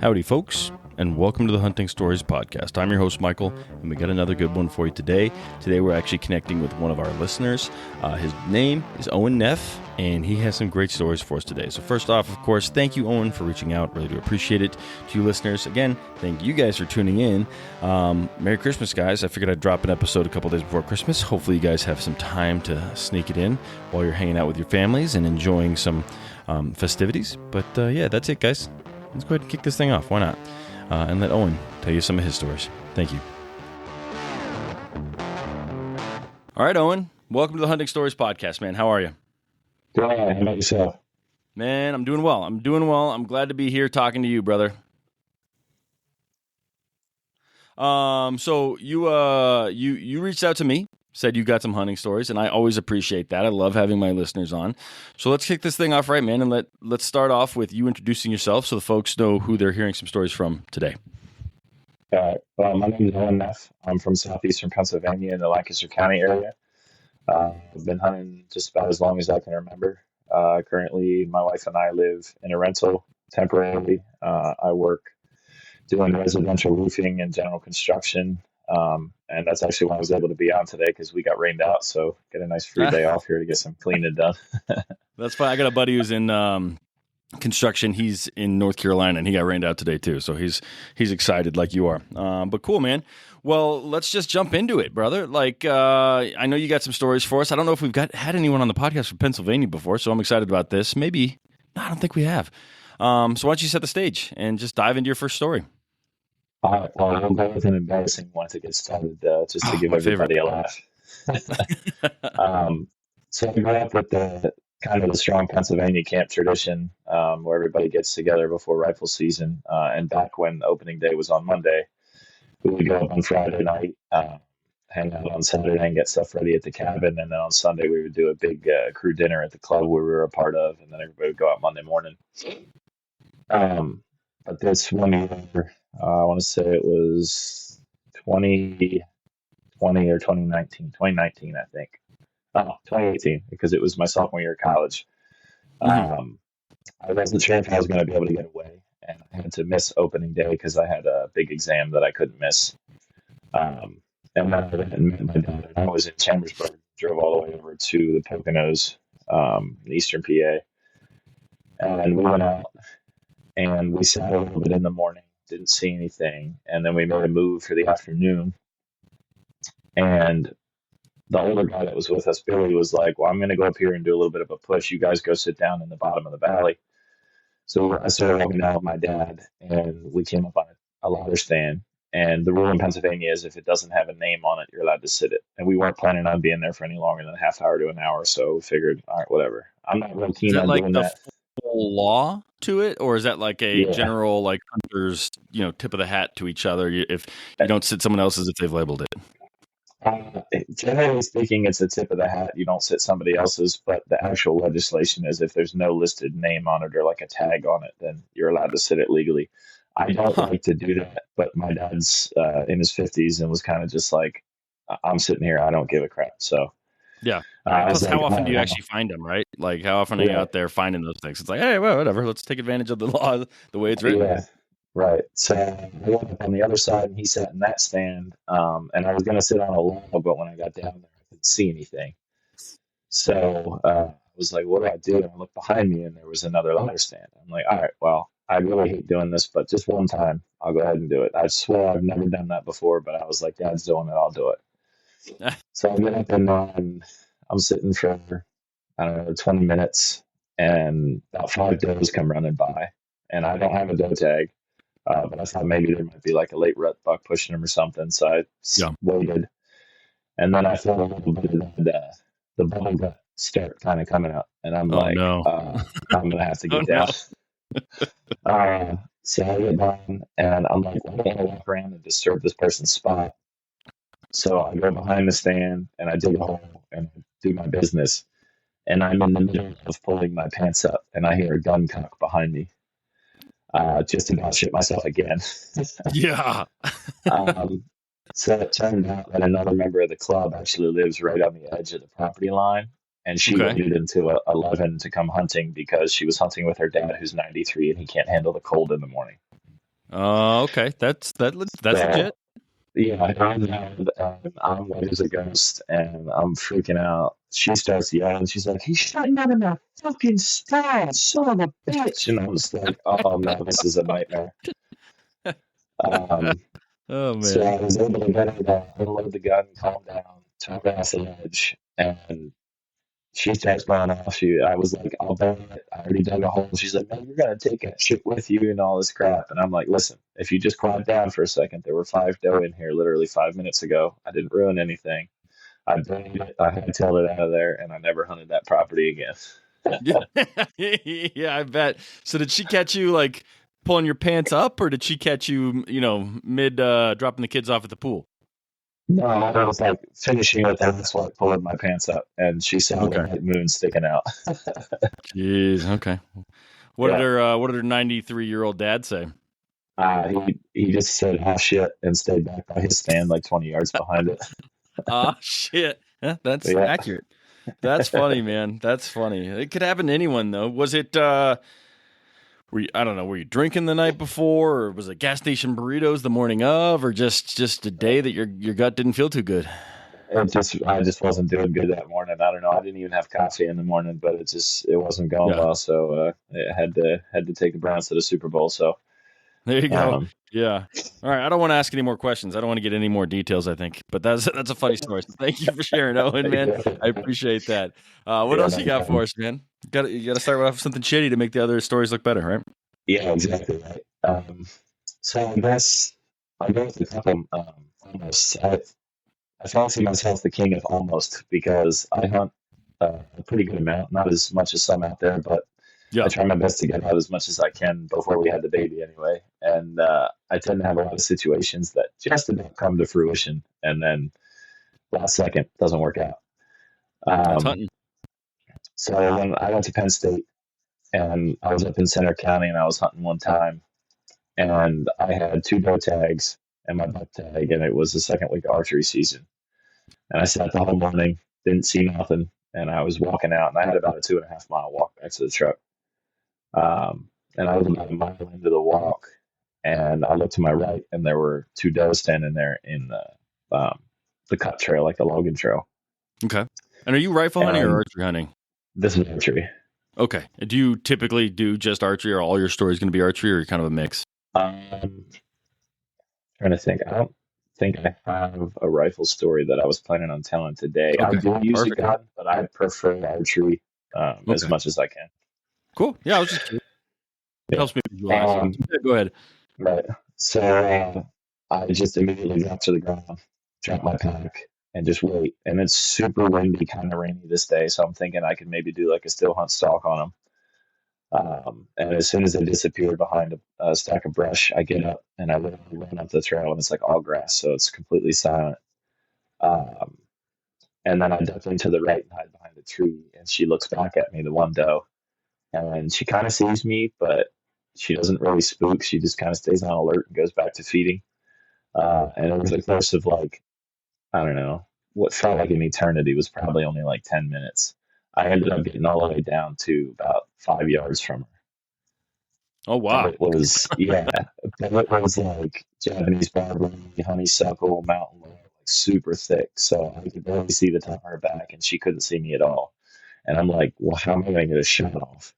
Howdy, folks, and welcome to the Hunting Stories podcast. I'm your host, Michael, and we got another good one for you today. Today, we're actually connecting with one of our listeners. His name is Owen Neff, and he has some great stories for us today. So first off, of course, thank you, Owen, for reaching out. Really do appreciate it. To you listeners, again, thank you guys for tuning in. Merry Christmas, guys. I figured I'd drop an episode a couple days before Christmas. Hopefully, you guys have some time to sneak it in while you're hanging out with your families and enjoying some festivities. But yeah, that's it, guys. Let's go ahead and kick this thing off. Why not? And let Owen tell you some of his stories. Thank you. All right, Owen. Welcome to the Hunting Stories podcast, man. How are you? Good. How about yourself? Man, I'm doing well. I'm glad to be here talking to you, brother. So you reached out to me, said you got some hunting stories, and I always appreciate that. I love having my listeners on. So let's kick this thing off right, man, and let's start off with you introducing yourself so the folks know who they're hearing some stories from today. All right. Well, my name is Owen Neff. I'm from southeastern Pennsylvania in the Lancaster County area. I've been hunting just about as long as I can remember. Currently, my wife and I live in a rental temporarily. I work doing residential roofing and general construction. And that's actually why I was able to be on today because we got rained out. So get a nice free day off here to get some cleaning done. That's fine. I got a buddy who's in construction. He's in North Carolina and he got rained out today too. So he's excited like you are. But cool, man. Well, let's just jump into it, brother. Like, I know you got some stories for us. I don't know if we've had anyone on the podcast from Pennsylvania before, so I'm excited about this. Maybe. No, I don't think we have. So why don't you set the stage and just dive into your first story? Well, I'll go with an embarrassing one to get started, just to give everybody a laugh. So I grew up with the kind of the strong Pennsylvania camp tradition, where everybody gets together before rifle season. And back when opening day was on Monday, we would go up on Friday night, hang out on Saturday and get stuff ready at the cabin. And then on Sunday, we would do a big crew dinner at the club where we were a part of. And then everybody would go out Monday morning. But this one year, I want to say it was 2020 or 2019. 2019, I think. 2018, because it was my sophomore year of college. I wasn't sure if I was going to be able to get away, and I had to miss opening day because I had a big exam that I couldn't miss. And then I went and met my dad. I was in Chambersburg, drove all the way over to the Poconos, in eastern PA. And we went out, and we sat a little bit in the morning, didn't see anything. And then we made a move for the afternoon. And the older guy that was with us, Billy, was like, well, I'm going to go up here and do a little bit of a push. You guys go sit down in the bottom of the valley. So I started walking down with my dad, and we came up on a ladder stand. And the rule in Pennsylvania is if it doesn't have a name on it, you're allowed to sit it. And we weren't planning on being there for any longer than a half hour to an hour. So we figured, all right, whatever. I'm not real keen on doing that. Full law to it, or is that like a general, like hunters, tip of the hat to each other if you don't sit someone else's if they've labeled it? Generally speaking, it's a tip of the hat. You don't sit somebody else's, but the actual legislation is if there's no listed name on it or like a tag on it, then you're allowed to sit it legally. I don't like to do that, but my dad's in his 50s and was kind of just like, I'm sitting here, I don't give a crap. So yeah. Plus, how often do you actually find them, right? Like, how often are you out there finding those things? It's like, hey, well, whatever. Let's take advantage of the law the way it's written. Yeah, right. So I went up on the other side, and he sat in that stand. And I was going to sit on a log, but when I got down there, I couldn't see anything. So I was like, what do I do? And I looked behind me, and there was another ladder stand. I'm like, all right, well, I really hate doing this, but just one time, I'll go ahead and do it. I swear I've never done that before, but I was like, Dad's doing it, I'll do it. So I went up and I'm sitting for, 20 minutes, and about 5 does come running by. And I don't have a doe tag, but I thought maybe there might be like a late rut buck pushing him or something. So I waited. And then I felt a little bit of the bubble gut start kind of coming up. And I'm I'm going to have to get down. So I get down, and I'm like, I don't want to walk around and disturb this person's spot. So I go behind the stand, and I dig a hole and do my business. And I'm in the middle of pulling my pants up, and I hear a gun cock behind me. Just about shit myself again. Yeah. So it turned out that another member of the club actually lives right on the edge of the property line. And she waited until 11 to come hunting because she was hunting with her dad, who's 93, and he can't handle the cold in the morning. Okay. That's So, legit. yeah, I'm white as a ghost, and I'm freaking out. She starts yelling. She's like, "He's shutting out of my fucking stall, son of a bitch!" And I'm just like, "Oh no, this is a nightmare." Um, Oh so man. I was able to get her to unload the gun, calm down, turn off the ledge, and she starts going off. I was like, "I'll bet it. I already dug a hole." She's like, "No, you're gonna take that shit with you and all this crap." And I'm like, "Listen, if you just quiet down for a second, there were 5 doe in here literally 5 minutes ago. I didn't ruin anything. I buried it. I hightailed it out of there, and I never hunted that property again." Yeah, I bet. So did she catch you like pulling your pants up, or did she catch you, mid dropping the kids off at the pool? No, I was like finishing with that. That's why I pulled my pants up, and she saw the Okay. white moon sticking out. Jeez. Okay. Yeah. What did her 93-year-old dad say? He just said, "Oh shit," and stayed back by his stand like 20 yards behind it. Ah, shit. Yeah, that's Yeah. accurate. That's funny, man. That's funny. It could happen to anyone, though. Was it? I don't know. Were you drinking the night before, or was it gas station burritos the morning of, or just a day that your gut didn't feel too good? I just wasn't doing good that morning. I don't know. I didn't even have coffee in the morning, but it wasn't going Yeah. well. So I had to take the Browns to the Super Bowl. So There you go. um, Yeah. All right. I don't want to ask any more questions. I don't want to get any more details, I think. But that's a funny story. So thank you for sharing, Owen, man. I appreciate that. What yeah, else you got for us, man? You got to start off with something shitty to make the other stories look better, right? yeah, exactly right. So I go with a couple almost. I fancy myself the king of almost because I hunt a pretty good amount, not as much as some out there, but I Yeah. try my best to get out as much as I can before we had the baby anyway. And I tend to have a lot of situations that just about come to fruition and then last second doesn't work out. That's Um, hunting. so when I went to Penn State and I was up in Center County and I was hunting one time and I had two bow tags and my buck tag and it was the second week of archery season. And I sat the whole morning, didn't see nothing, and I was walking out and I had about a 2.5 mile walk back to the truck. And I was about a mile into the walk, and I looked to my right, and there were two does standing there in the cut trail, like the Logan Trail. Okay. And are you rifle hunting or And archery hunting? this is archery. Okay. Do you typically do just archery, or all your stories going to be archery, or kind of a mix? Trying to think. I don't think I have a rifle story that I was planning on telling today. I Okay. do use a Perfect. gun, but I prefer archery as Okay. much as I can. Cool. Yeah, I was just curious. It Yeah. helps me visualize. Yeah, go ahead. Right. So I just immediately dropped to the ground, dropped my pack, and just wait. And it's super windy, kind of rainy this day. So I'm thinking I could maybe do like a still hunt stalk on them. And as soon as they disappear behind a stack of brush, I get up and I literally run up the trail, and it's like all grass, so it's completely silent. Um, and then I duck into the right and hide behind a tree, and she looks back at me, the one doe, and she kind of sees me, but she doesn't really spook. She just kind of stays on alert and goes back to feeding. And over the course of like, I don't know, what felt like an eternity was probably only like 10 minutes. I ended up getting all the way down to about 5 yards from her. Oh, And wow. it was, yeah, but it was like Japanese barberry, honeysuckle, mountain laurel, like super thick. So I could barely see the top of her back, and she couldn't see me at all. And I'm like, well, how am I going to get a shot off?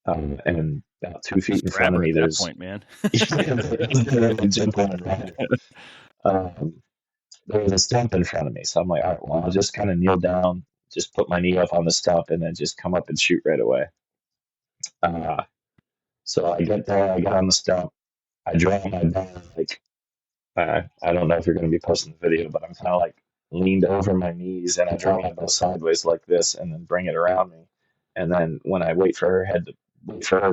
And about 2 feet Just in grab front of her me, at that there's point, man. jump on and ride. Um, there was a stump in front of me. So I'm like, all right, well, I'll just kind of kneel down, just put my knee up on the stump, and then just come up and shoot right away. Uh, so I get there, I get on the stump, I draw my bow, like, I don't know if you're going to be posting the video, but I'm kind of like leaned over my knees and I draw my bow sideways like this and then bring it around me. And then when I wait for her to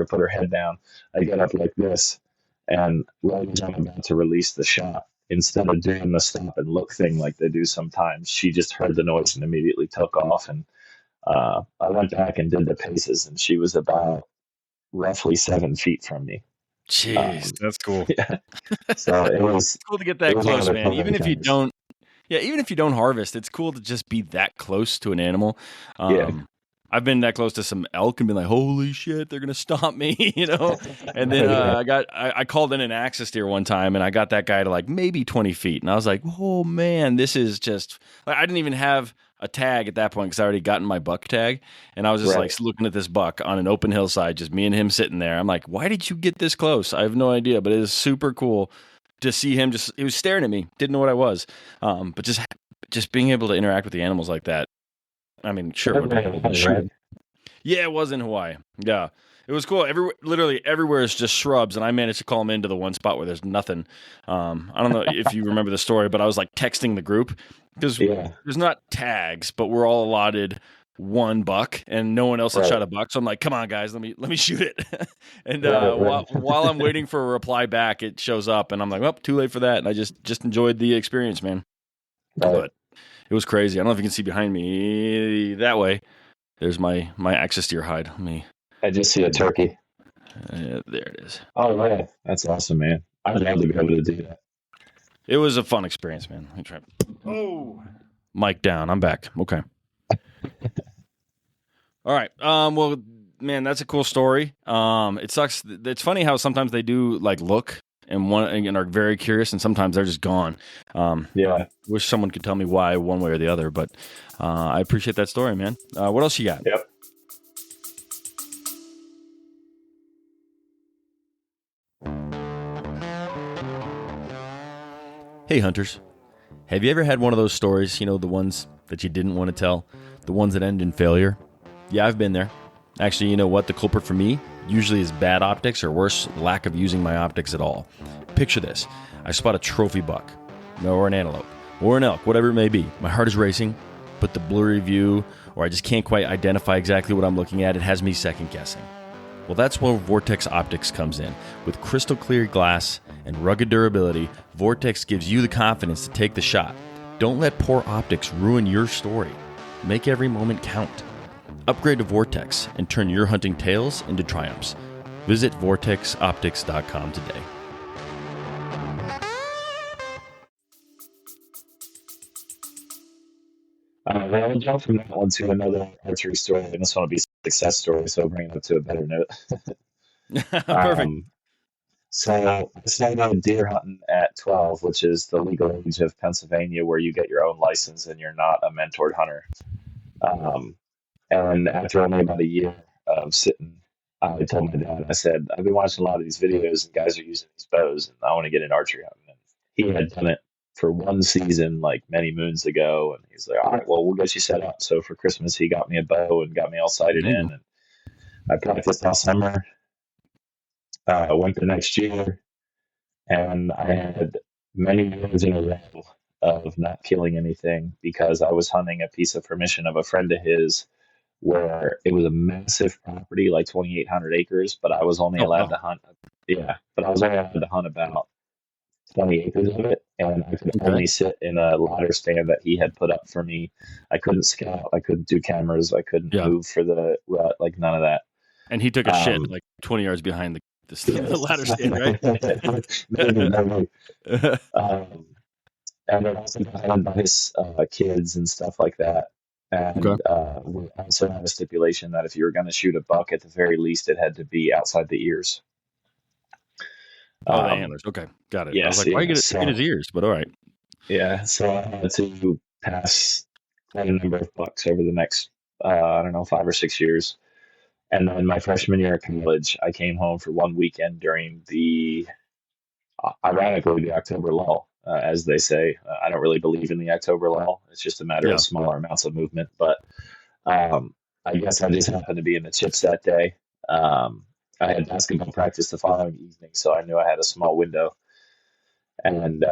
put her head down, I get up like this. And right as I'm about to release the shot, instead of doing the stop and look thing like they do sometimes, she just heard the noise and immediately took off. And I went back and did the paces, and she was about roughly 7 feet from me. Jeez, that's cool. Yeah. So it was It's cool to get that close, man. Even if you things. don't, yeah, even if you don't harvest, it's cool to just be that close to an animal. Yeah. I've been that close to some elk and been like, holy shit, they're gonna stomp me, And then I called in an axis deer one time, and I got that guy to like maybe 20 feet, and I was like, oh man, this is just. I didn't even have a tag at that point because I already gotten my buck tag, and I was just like looking at this buck on an open hillside, just me and him sitting there. I'm like, why did you get this close? I have no idea, but it is super cool to see him. He was staring at me, didn't know what I was, but just being able to interact with the animals like that. I mean, sure. Yeah, it was in Hawaii. Yeah, it was cool. Literally everywhere is just shrubs, and I managed to call him into the one spot where there's nothing. I don't know if you remember the story, but I was like texting the group because there's not tags, but we're all allotted one buck, and no one else had shot a buck. So I'm like, come on, guys, let me shoot it. And while I'm waiting for a reply back, it shows up, and I'm like, well, too late for that. And I just enjoyed the experience, man. But it was crazy. I don't know if you can see behind me that way. There's my axis deer hide. I just see a turkey. There it is. Oh, man. That's awesome, man. I'd love to be able to do that. It was a fun experience, man. Let me try. Oh, mic down. I'm back. Okay. All right. Well, man, that's a cool story. It sucks. It's funny how sometimes they do like look and are very curious, and sometimes they're just gone. Wish someone could tell me why one way or the other, but I appreciate that story, man. What else you got? Yep. Hey, hunters. Have you ever had one of those stories, the ones that you didn't want to tell, the ones that end in failure? Yeah, I've been there. Actually, you know what? The culprit for me usually is bad optics, or worse, lack of using my optics at all. Picture this. I spot a trophy buck, or an antelope, or an elk, whatever it may be. My heart is racing, but the blurry view, or I just can't quite identify exactly what I'm looking at, it has me second guessing. Well, that's where Vortex Optics comes in. With crystal clear glass and rugged durability, Vortex gives you the confidence to take the shot. Don't let poor optics ruin your story. Make every moment count. Upgrade to Vortex and turn your hunting tales into triumphs. Visit vortexoptics.com today. I'll jump from that one to another archery story, and this one will be a success story, so I'll bring it up to a better note. Perfect. So I started deer hunting at 12, which is the legal age of Pennsylvania where you get your own license and you're not a mentored hunter. And after only about a year of sitting, I told my dad, I said, I've been watching a lot of these videos and guys are using these bows, and I want to get in archery hunting. And he had done it for one season, like many moons ago. And he's like, all right, well, we'll get you set up. So for Christmas, he got me a bow and got me all sighted in. And I practiced all summer. Went the next year, and I had many years in a row of not killing anything because I was hunting a piece of permission of a friend of his where it was a massive property, like 2,800 acres, but I was only allowed to hunt. Yeah, but I was only allowed to hunt about 20 acres of it, and I could only sit in a ladder stand that he had put up for me. I couldn't scout. I couldn't do cameras. I couldn't move for the rut, like none of that. And he took a shit like 20 yards behind the ladder stand, right? Maybe. And then also behind by his kids and stuff like that. And we also had a stipulation that if you were going to shoot a buck, at the very least, it had to be outside the ears. The antlers. Okay, got it. Yes, I was like, why you get his ears? But all right. Yeah, so I had to pass quite a number of bucks over the next, 5 or 6 years. And then my freshman year of college, I came home for one weekend during ironically, the October lull, as they say. I don't really believe in the October lull. It's just a matter of smaller amounts of movement. But I guess I just happened to be in the chips that day. I had basketball practice the following evening, so I knew I had a small window. And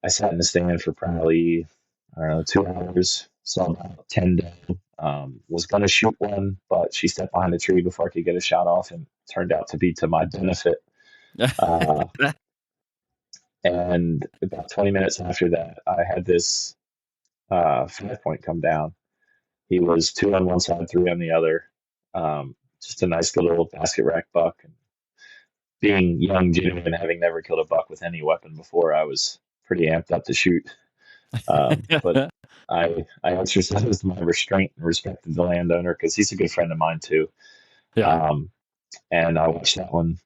I sat in the stand for probably, 2 hours, saw about 10 doe. Was going to shoot one, but she stepped behind a tree before I could get a shot off, and turned out to be to my benefit. And about 20 minutes after that, I had this 5-point come down. He was 2 on one side, 3 on the other. Just a nice little basket rack buck. And being young, genuine, having never killed a buck with any weapon before, I was pretty amped up to shoot. But I exercised my restraint and respected the landowner because he's a good friend of mine too. Yeah. Um, and I watched that one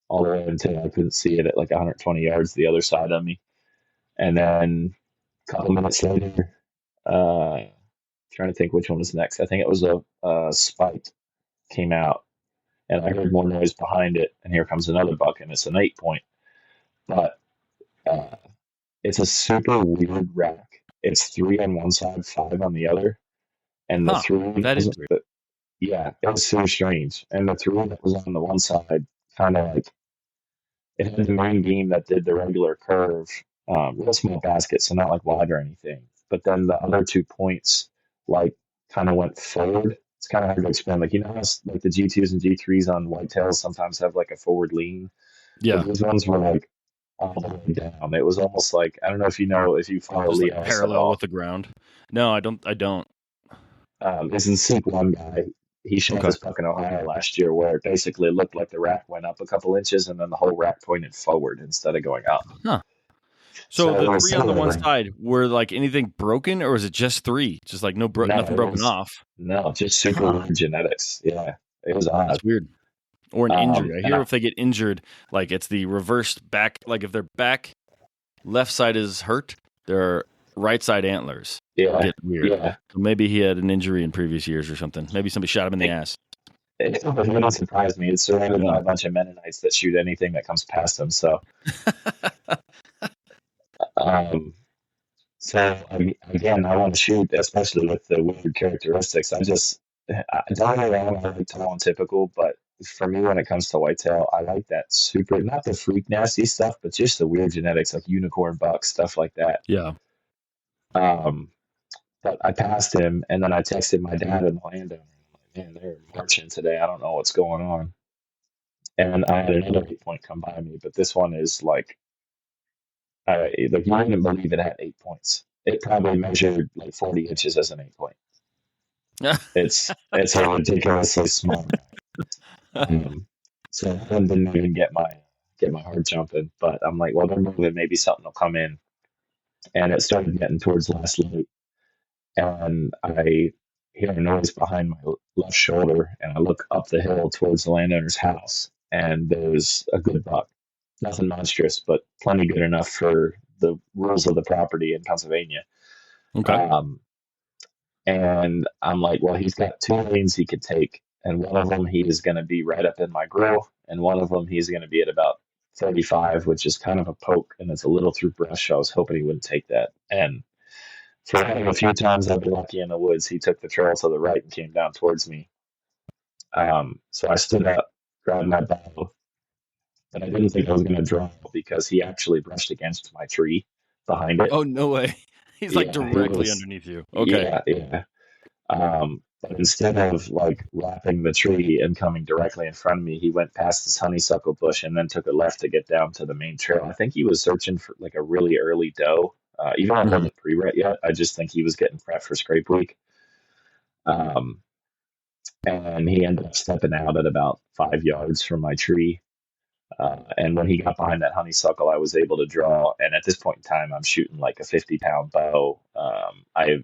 all the way until I couldn't see it at like 120 yards the other side of me. And then a couple minutes later, trying to think which one was next. I think it was a spike came out, and I heard more noise behind it. And here comes another buck, and it's an 8 point. But uh, it's a super weird rack. It's three on one side, five on the other, and the Huh. three That is wasn't. weird. Yeah, it was so strange. And the three that was on the one side, kind of like it had the main beam that did the regular curve, real small basket, so not like wide or anything. But then the other 2 points, like, kind of went forward. It's kind of hard to explain. Like, you know how like the G2s and G3s on whitetails sometimes have like a forward lean? Well, Yeah. these ones were like all the way down. It was almost like, I don't know if you know, if you follow Just Lee like Ellis at parallel with all. the ground. No, I don't. I don't. This is Seek One guy. He shot Okay. this buck in Ohio last year where it basically looked like the rack went up a couple inches and then the whole rack pointed forward instead of going up. Huh. So So it the was three on the one similar. side were like anything broken, or was it just three? Just like No, nothing it broken was off. no, just super Huh. weird genetics. Yeah, it was odd. That's weird. Or an injury. I And hear if they get injured, like it's the reversed back. Like if their back left side is hurt, their right side antlers yeah, get weird. yeah. So maybe he had an injury in previous years or something. Maybe somebody shot him in the ass. It wouldn't surprise me. It's surrounded by Yeah. a bunch of Mennonites that shoot anything that comes past them. Um, again, I want to shoot, especially with the weird characteristics. Don't get me wrong, I like tall and typical, but for me, when it comes to whitetail, I like that super, not the freak nasty stuff, but just the weird genetics like unicorn bucks, stuff like that. Yeah. Um, but I passed him, and then I texted my dad in the landowner. I'm like, man, they're marching today. I don't know what's going on. And I had another 8 point come by me, but this one is like, like you wouldn't believe it had 8 points. It probably measured like 40 inches as an 8 point. It's a ridiculously small guy. So I didn't even get my heart jumping. But I'm like, well, they're moving. Maybe something will come in. And it started getting towards last light, and I hear a noise behind my left shoulder, and I look up the hill towards the landowner's house, and there's a good buck. Nothing monstrous, but plenty good enough for the rules of the property in Pennsylvania. Okay. Um, and I'm like, well, he's got two lanes he could take, and one of them he is going to be right up in my grill, and one of them he's going to be at about 35, which is kind of a poke, and it's a little through brush. So I was hoping he wouldn't take that. And for him, a few times I've been lucky in the woods, he took the trail to the right and came down towards me. So I stood up, grabbed my bow, but I didn't think I was going to draw because he actually brushed against my tree behind it. Oh, no way. He's like Yeah, he directly was. underneath you. Okay. Yeah, yeah. But instead of like wrapping the tree and coming directly in front of me, he went past this honeysuckle bush and then took a left to get down to the main trail. I think he was searching for like a really early doe. Even though I Mhm. wasn't pre-rut yet, I just think he was getting prepped for scrape week. Um, and he ended up stepping out at about 5 yards from my tree. And when he got behind that honeysuckle, I was able to draw. And at this point in time, I'm shooting like a 50-pound bow. I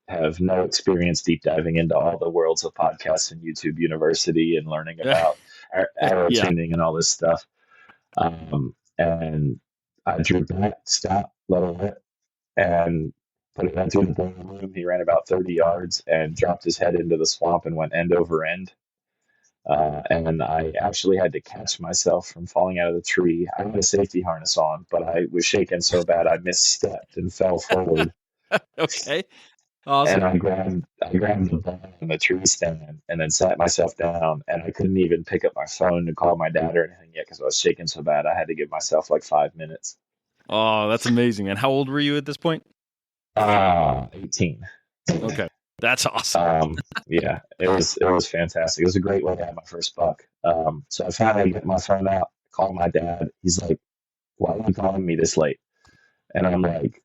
have no experience deep diving into all the worlds of podcasts and YouTube University and learning about arrow Yeah. tuning and all this stuff. And I drew back, stopped, let him rip, and put it into the boiler room. He ran about 30 yards and dropped his head into the swamp and went end over end. And I actually had to catch myself from falling out of the tree. I had a safety harness on, but I was shaking so bad I misstepped and fell forward. Okay. And Awesome. I grabbed the ball from the tree stand and then sat myself down. And I couldn't even pick up my phone to call my dad or anything yet because I was shaking so bad. I had to give myself like 5 minutes. Oh, that's amazing. And how old were you at this point? 18. Okay. That's awesome. Yeah, it was fantastic. It was a great way to have my first buck. So I finally get my phone out, call my dad. He's like, "Why are you calling me this late?" And I'm like,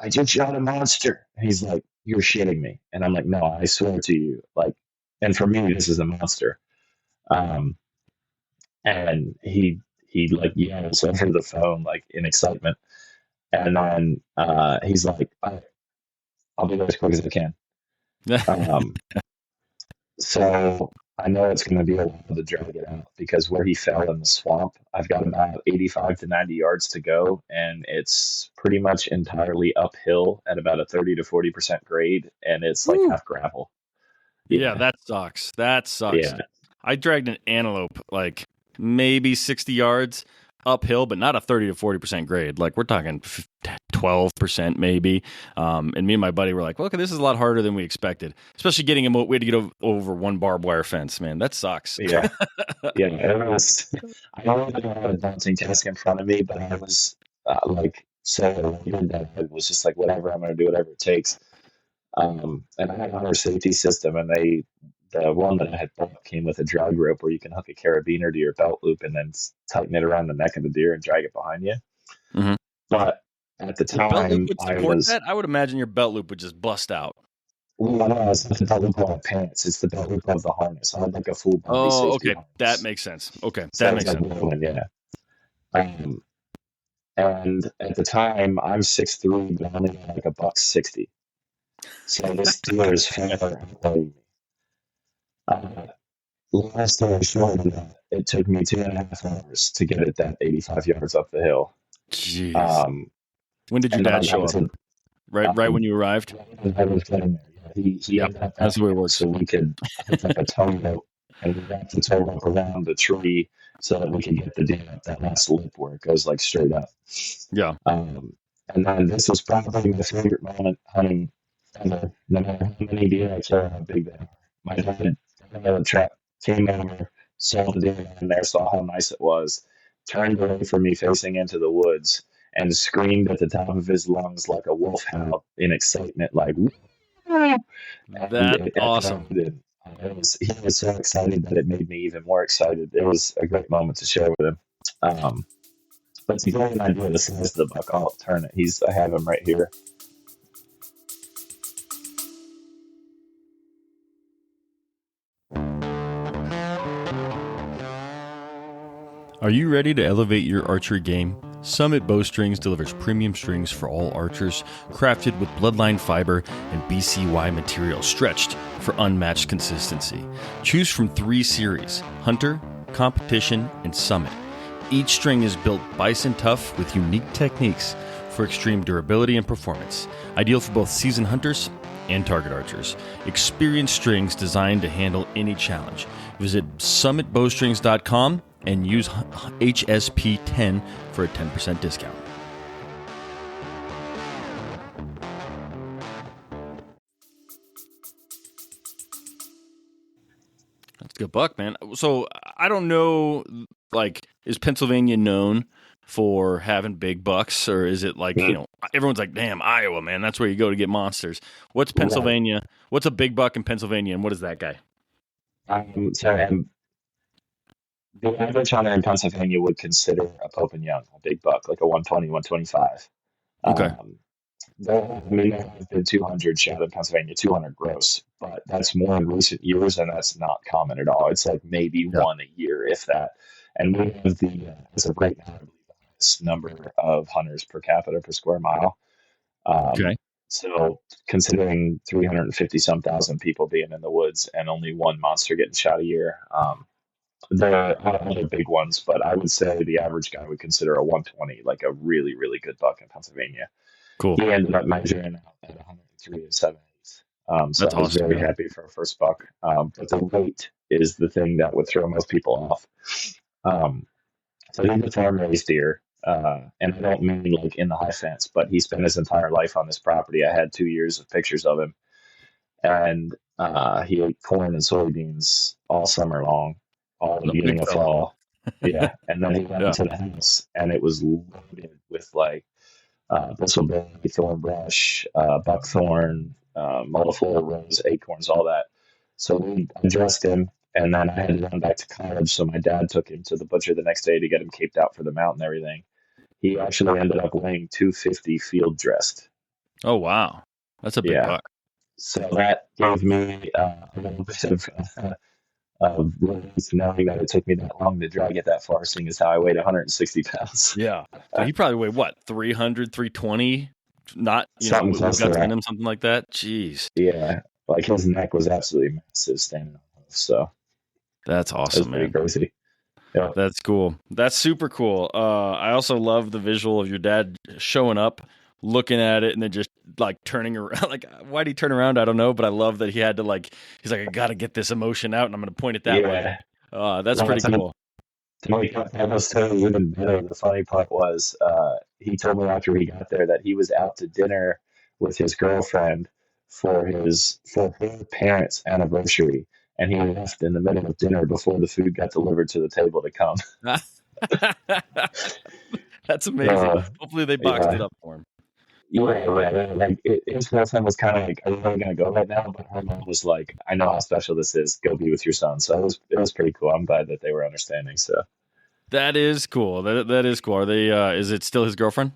"I just shot a monster." And he's like, "You're shitting me." And I'm like, "No, I swear to you." Like, and for me, this is a monster. Um, and he like yells over the phone like in excitement, and then he's like, I'll be there as quick as I can. Um, so I know it's going to be a while to drag it out because where he fell in the swamp, I've got about 85 to 90 yards to go, and it's pretty much entirely uphill at about a 30 to 40% grade, and it's like half gravel. Yeah, that sucks. That sucks. Yeah. I dragged an antelope like maybe 60 yards uphill, but not a 30 to 40% grade. Like we're talking 12% maybe. And me and my buddy were like, well, okay, this is a lot harder than we expected, especially getting him. We had to get over one barbed wire fence, man. That sucks. Yeah. Yeah. It was, I don't know had a daunting task in front of me, but I was so elated that it was just like, whatever, I'm going to do whatever it takes. And I had a hunter safety system, and the one that I had bought came with a drag rope where you can hook a carabiner to your belt loop and then tighten it around the neck of the deer and drag it behind you. Mm-hmm. But at the time, belt loop would support that? I would imagine your belt loop would just bust out. Well, no, it's not the belt loop of my pants. It's the belt loop of the harness. I had like a full body safety okay. Harness. That makes sense. Okay, so that makes sense. Yeah. And at the time, I'm 6'3", but I only got like a $160. So this deer is far outweighing me. Last story short, it took me 2.5 hours to get it that 85 yards up the hill. Jeez. When did your dad show up? Right when you arrived? I was getting there. Yeah. That's the way it works. So we could put like a tow rope, and we wrapped the tow rope around the tree so that we could get the deer up that last lip where it goes like straight up. Yeah. And then this was probably my favorite moment hunting ever. No matter how many deer I kill, how big they are. My dad got a trap, came over, saw the deer in there, saw how nice it was, turned away from me facing into the woods, and screamed at the top of his lungs like a wolfhound in excitement, like, that's awesome. He was so excited that it made me even more excited. It was a great moment to share with him. But to get an idea of the size of the buck, I'll turn it. I have him right here. Are you ready to elevate your archery game? Summit Bowstrings delivers premium strings for all archers, crafted with bloodline fiber and BCY material stretched for unmatched consistency. Choose from 3 series: Hunter, Competition, and Summit. Each string is built bison tough with unique techniques for extreme durability and performance, ideal for both seasoned hunters and target archers. Experienced strings designed to handle any challenge. Visit summitbowstrings.com and use HSP10 for a 10% discount. That's a good buck, man. So I don't know, like, is Pennsylvania known for having big bucks, or is it like, everyone's like, damn, Iowa, man, that's where you go to get monsters. What's Pennsylvania? What's a big buck in Pennsylvania, and what is that guy? The average hunter in Pennsylvania would consider a Pope and Young a big buck, like a 120, 125. Okay. There have been 200 shot in Pennsylvania, 200 gross, but that's more in recent years, and that's not common at all. It's like maybe one a year, if that. And we have as of right now, the highest number of hunters per capita per square mile. Okay. So considering 350-some thousand people being in the woods and only one monster getting shot a year, there are other big ones, but I would say the average guy would consider a 120 like a really, really good buck in Pennsylvania. Cool. He ended up measuring out at 103 and 7/8. So that's I was awesome, very happy for a first buck. But the weight is the thing that would throw most people off. So he's a farm-raised deer, and I don't mean like in the high fence, but he spent his entire life on this property. I had 2 years of pictures of him, and he ate corn and soybeans all summer long. All the beginning of fall. Yeah. And then he went into the house, and it was loaded with like bristleberry, thorn brush, buckthorn, multiflora rose, acorns, all that. So I dressed him, and then I had to run back to college. So my dad took him to the butcher the next day to get him caped out for the mount and everything. He actually ended up weighing 250 field dressed. Oh, wow. That's a big buck. So that gave me a little bit of relief knowing that it took me that long to drag it that far, seeing as how I weighed 160 pounds. Yeah. So he probably weighed, what, 300, 320 not, something with close to guts in that. him, something like that. Jeez, Yeah, like his neck was absolutely massive standing on him. So that's it was awesome, pretty man. crazy. Yeah. That's cool. That's super cool. I also love the visual of your dad showing up, looking at it, and then just like turning around. Like, why'd he turn around? I don't know, but I love that he had to he's like, I got to get this emotion out, and I'm going to point it that way. Yeah. That's Well, pretty cool. to make those totally even better, the funny part was he told me after he got there that he was out to dinner with his girlfriend for her parents' anniversary, and he left in the middle of dinner before the food got delivered to the table to come. That's amazing. Hopefully they boxed it Yeah. up for him. Yeah, like his girlfriend was kind of like, "Are you really gonna go right now?" But her mom was like, "I know how special this is. Go be with your son." So it was pretty cool. I'm glad that they were understanding. So That is cool. That is cool. Are they? Is it still his girlfriend?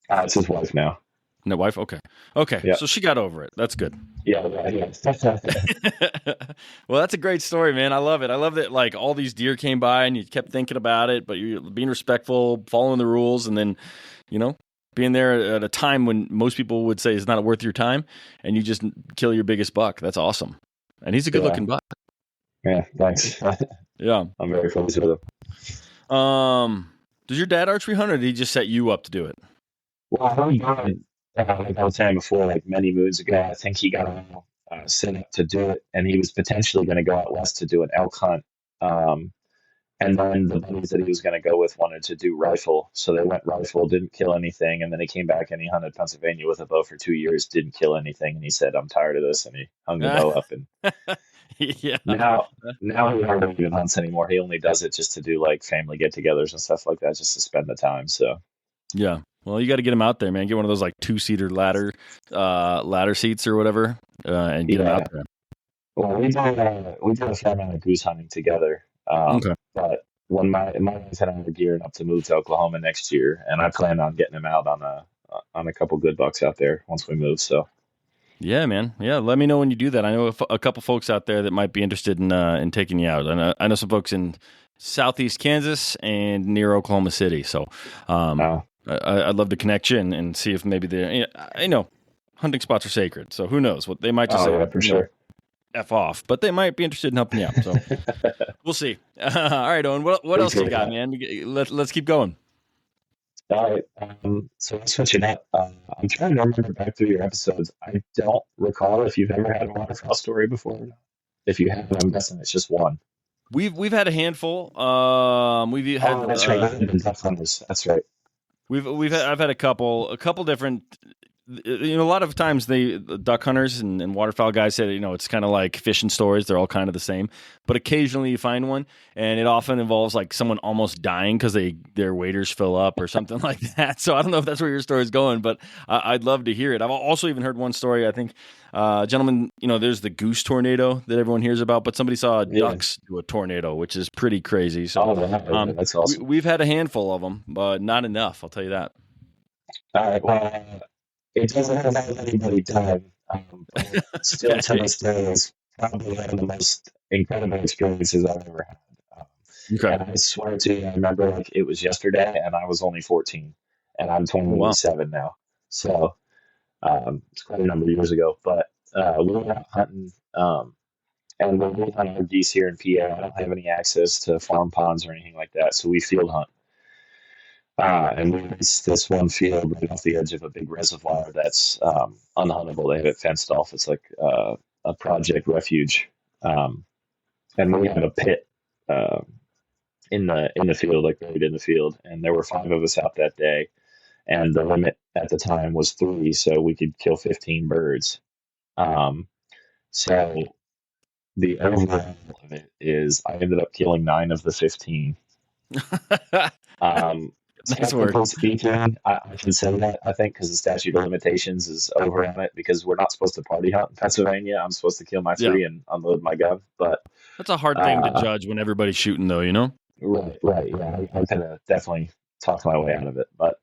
it's his wife now. No wife. Okay. Yeah, So she got over it. That's good. yeah. Well, that's a great story, man. I love it. I love that like all these deer came by and you kept thinking about it, but you're being respectful, following the rules, and then, being there at a time when most people would say it's not worth your time, and you just kill your biggest buck. That's awesome. And he's a good looking buck. Yeah, thanks. Yeah. I'm very pleased with him. Does your dad archery hunt, or did he just set you up to do it? Well, I only got it, like I was saying before, like many moons ago. I think he got set up to do it, and he was potentially going to go out west to do an elk hunt. And then the buddies that he was going to go with wanted to do rifle. So they went rifle, didn't kill anything. And then he came back and he hunted Pennsylvania with a bow for 2 years, didn't kill anything. And he said, I'm tired of this. And he hung the bow up. And Yeah. now he hardly even hunts anymore. He only does it just to do like family get togethers and stuff like that, just to spend the time. So, yeah. Well, you got to get him out there, man. Get one of those like 2-seater ladder seats or whatever, and get him out there. Well, we did a fair amount of goose hunting together. Okay. But when my wife and I are gearing up to move to Oklahoma next year, and I plan on getting him out on a couple good bucks out there once we move. So. Yeah, man. Yeah, let me know when you do that. I know a couple folks out there that might be interested in taking you out. And I know some folks in southeast Kansas and near Oklahoma City. So I'd love to connect you and see if maybe I know hunting spots are sacred. So who knows? What they might just say, for sure. F off, but they might be interested in helping you out. So we'll see. All right, Owen, what else you got, man? Let's keep going. All right. So let's switch it up. I'm trying to remember back through your episodes. I don't recall if you've ever had a waterfowl story before. If you have, I'm guessing it's just one. We've had a handful. We've had. That's right. Duck hunters. That's right. I've had a couple different. A lot of times the duck hunters and waterfowl guys say that, it's kind of like fishing stories. They're all kind of the same, but occasionally you find one, and it often involves like someone almost dying because their waders fill up or something like that. So I don't know if that's where your story's going, but I'd love to hear it. I've also even heard one story. I think, gentlemen, there's the goose tornado that everyone hears about, but somebody saw ducks do a tornado, which is pretty crazy. So that's awesome. We've had a handful of them, but not enough. I'll tell you that. All right. Well. It doesn't have anybody died, but still to this day is probably one of the most incredible experiences I've ever had. Okay. And I swear to you, I remember like it was yesterday, and I was only 14, and I'm 27 now. So it's quite a number of years ago. But we were out hunting, and when we hunt our geese here in PA, I don't have any access to farm ponds or anything like that, so we field hunt. And we raced this one field right off the edge of a big reservoir that's unhuntable. They have it fenced off. It's like a project refuge. And we had a pit in the field, like right in the field. And there were 5 of us out that day. And the limit at the time was 3, so we could kill 15 birds. So the overall of it is I ended up killing 9 of the 15. Nice work. I can say that, I think, because the statute of limitations is over on it, because we're not supposed to party hunt in Pennsylvania. I'm supposed to kill my 3 and unload my gun. But that's a hard thing to judge when everybody's shooting, though, Right. Yeah, I could have definitely talked my way out of it. But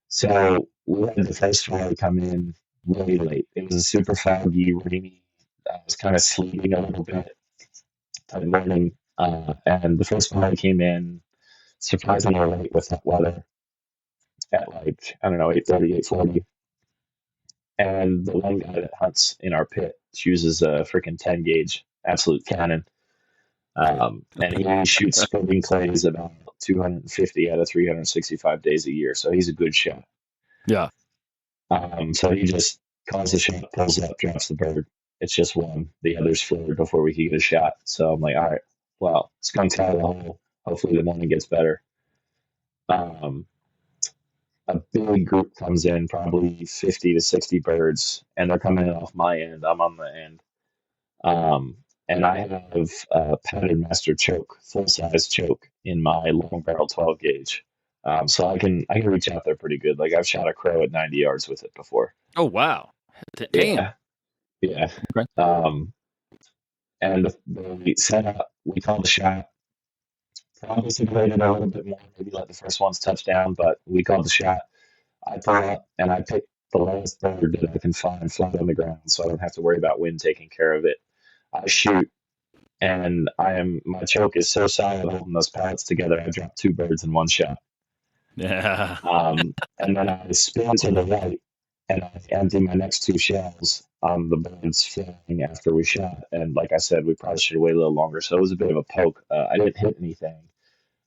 so we had the first one come in really late. It was a super foggy, rainy. I was kind of sleeping a little bit that morning. And the first one came in surprisingly late with that weather. at like, I don't know, 8:30, 8:40. And the one guy that hunts in our pit uses a freaking 10 gauge, absolute cannon. And he shoots sporting clays about 250 out of 365 days a year. So he's a good shot. Yeah. So he just calls the shot, pulls up, drops the bird. It's just one. The other's flared before we can get a shot. So I'm like, all right, well, skunk's out of the hole. Hopefully the morning gets better. Um, a big group comes in, probably 50 to 60 birds, and they're coming in off my end. I'm on the end. And I have a pattern master choke, full size choke in my long barrel 12 gauge. So I can reach out there pretty good. Like I've shot a crow at 90 yards with it before. Oh, wow. Damn. Yeah. Okay. And the setup, we call the shot. Probably simulated a little bit more, maybe let the first ones touch down, but we called the shot. I pull up and I pick the lowest bird that I can find flat on the ground so I don't have to worry about wind taking care of it. I shoot and my choke is so solid holding those pallets together. I drop two birds in one shot. Yeah. And then I spin to the right and I empty my next two shells on the birds flying after we shot. And like I said, we probably should have waited a little longer. So it was a bit of a poke. I didn't hit anything,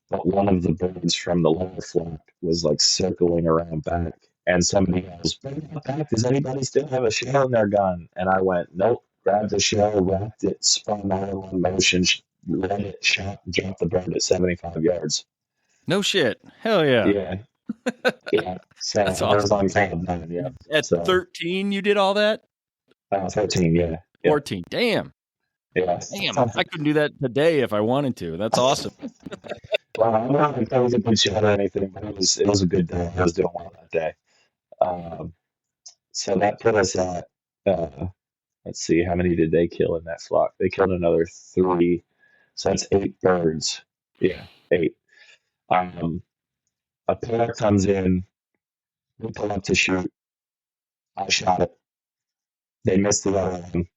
but one of the birds from the lower flock was like circling around back. And somebody goes, "Bring that back. Does anybody still have a shell in their gun?" And I went, "Nope." Grabbed the shell, wrapped it, spun out in one motion, let it shot, and dropped the bird at 75 yards. No shit. Hell yeah. Yeah. Yeah. So That's I was awesome. on cloud nine, yeah. At So 13, you did all that? 13, yeah. 14. Damn. Yeah. Damn. I couldn't do that today if I wanted to. That's awesome. Well, I'm not like that was a good shot or anything, but it was a good day. I was doing well that day. So that put us at let's see, how many did they kill in that flock? They killed another 3. So that's 8 birds. Yeah, 8. A pair comes in, we pull up to shoot. I shot it. They missed the other one.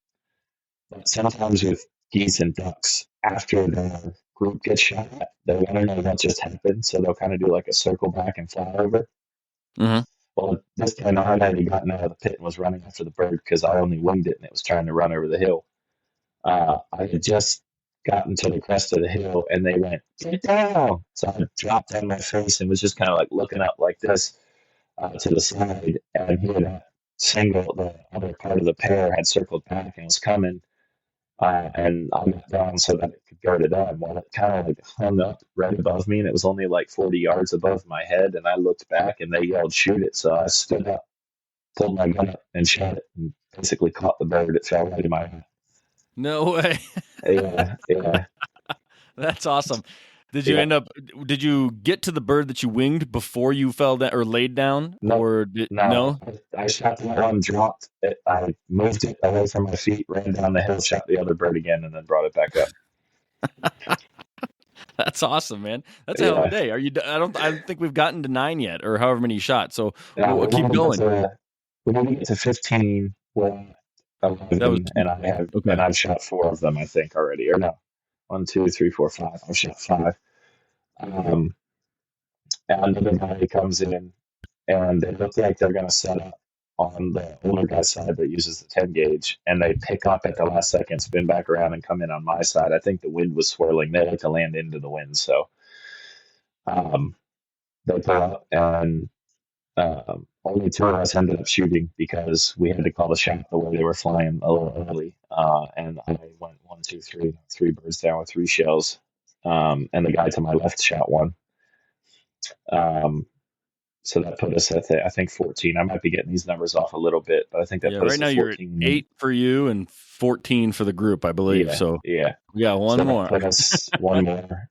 But sometimes with geese and ducks, after the group gets shot at, they want to know what just happened. So they'll kind of do like a circle back and fly over. Mm-hmm. Well, this time I had already gotten out of the pit and was running after the bird because I only winged it and it was trying to run over the hill. I had just gotten to the crest of the hill and they went, "Get down." So I dropped on my face and was just kind of like looking up like this to the side. And here that the other part of the pair had circled back and was coming. And I went down so that it could go to them. Well, it kind of like hung up right above me and it was only like 40 yards above my head. And I looked back and they yelled, "Shoot it." So I stood up, pulled my gun up and shot it and basically caught the bird. It fell right in my hand. No way. Yeah. That's awesome. Did you get to the bird that you winged before you fell down or laid down? No, or no? I shot the one, dropped it. I moved it away from my feet, ran down the hill, shot the other bird again, and then brought it back up. That's awesome, man. That's a hell of a day. Are you? I don't think we've gotten to 9 yet, or however many you shot. So we'll keep going. We need to get to 15. Well, 11, and I've shot 4 of them, I think, already. Or no, 1, 2, 3, 4, 5. I've shot 5. And another guy comes in, and they look like they're going to set up on the older guy's side that uses the 10 gauge, and they pick up at the last second, spin back around, and come in on my side. I think the wind was swirling. They like to land into the wind, so they pull up, and only 2 of us ended up shooting because we had to call the shot the way they were flying a little early. And I went 1, 2, 3 birds down with 3 shells. And the guy to my left shot 1. So that put us at, I think, 14. I might be getting these numbers off a little bit, but I think that put us at 14. Right now you're at 8 for you and 14 for the group, I believe. Yeah. One more. That put us 1 more.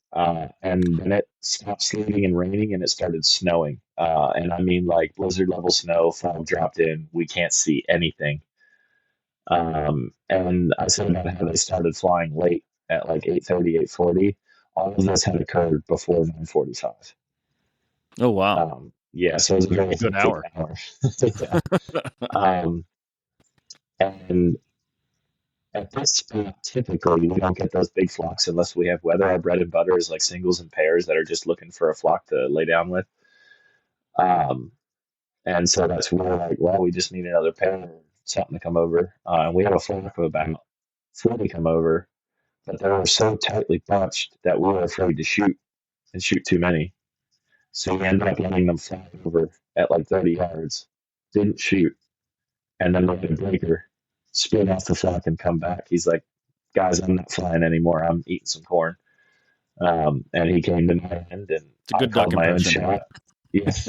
And then it stopped sleeting and raining and it started snowing. And I mean like blizzard level snow, fog dropped in. We can't see anything. And I said about how they started flying late at like 8:30, 8:40. All of this had occurred before 9:45. Oh, wow. Yeah, so it was a very good hour. And at this spot, typically, we don't get those big flocks unless we have weather. Our bread and butter is like singles and pairs that are just looking for a flock to lay down with. Um, and so that's where we're like, well, we just need another pair or something to come over. And we have a flock of about 40 come over, but they were so tightly bunched that we were afraid to shoot and shoot too many. So we ended up letting them fly over at like 30 yards, didn't shoot, and then let the breaker spin off the flock and come back. He's like, guys, I'm not flying anymore. I'm eating some corn. And he came to my end, and It's a good I duck called my own impression. shot. Yes.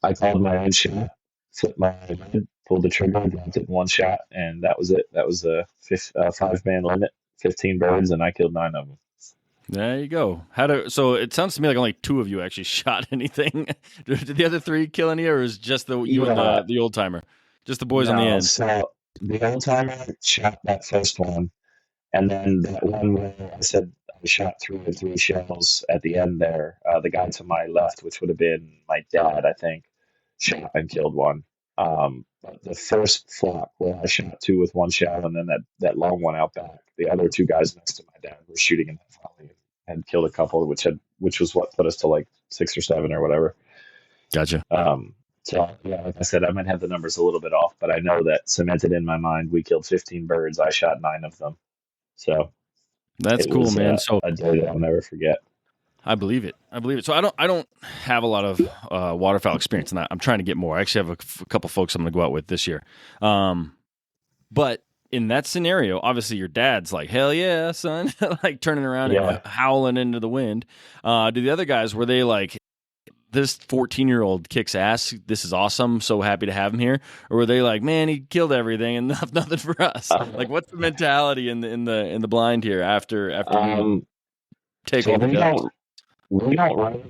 I called my own shot, flipped my head, pulled the trigger, dropped it in one shot, and that was it. That was a 5-man limit, 15 birds, and I killed 9 of them. There you go. So it sounds to me like only 2 of you actually shot anything. Did the other 3 kill any, or is just you and the old timer? Just the boys on the end? So the old timer shot that first one, and then that one where I said I shot 3 or 3 shells at the end there. The guy to my left, which would have been my dad, I think, shot and killed one. But the first flock where I shot 2 with 1 shell, and then that long one out back, the other 2 guys next to my dad were shooting in that volley and killed a couple, which was what put us to like 6 or 7 or whatever. Gotcha. So yeah, like I said, I might have the numbers a little bit off, but I know that cemented in my mind, we killed 15 birds. I shot 9 of them. So that's cool, man. So a day that I'll never forget. I believe it. So I don't have a lot of waterfowl experience, and I'm trying to get more. I actually have a couple folks I'm going to go out with this year. But in that scenario, obviously your dad's like, hell yeah, son, like turning around and howling into the wind. Do the other guys, were they like, this 14-year-old kicks ass, this is awesome, so happy to have him here? Or were they like, man, he killed everything and nothing for us? Like, what's the mentality in the blind here after you take all the ducks? We don't really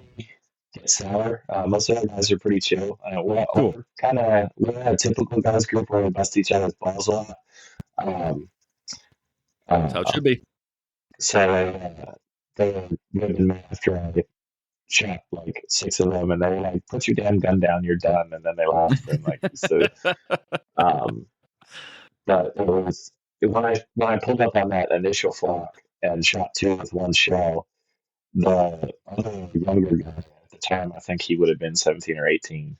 get sour. Most of the guys are pretty chill. We're a typical guys group where we bust each other's balls a lot. That's how it should be. So they were living me after I shot like 6 of them, and they were like, "Put your damn gun down, you're done." And then they laughed and like so. But it was when I pulled up on that initial flock and shot 2 with 1 shell. The other younger guy at the time, I think he would have been 17 or 18,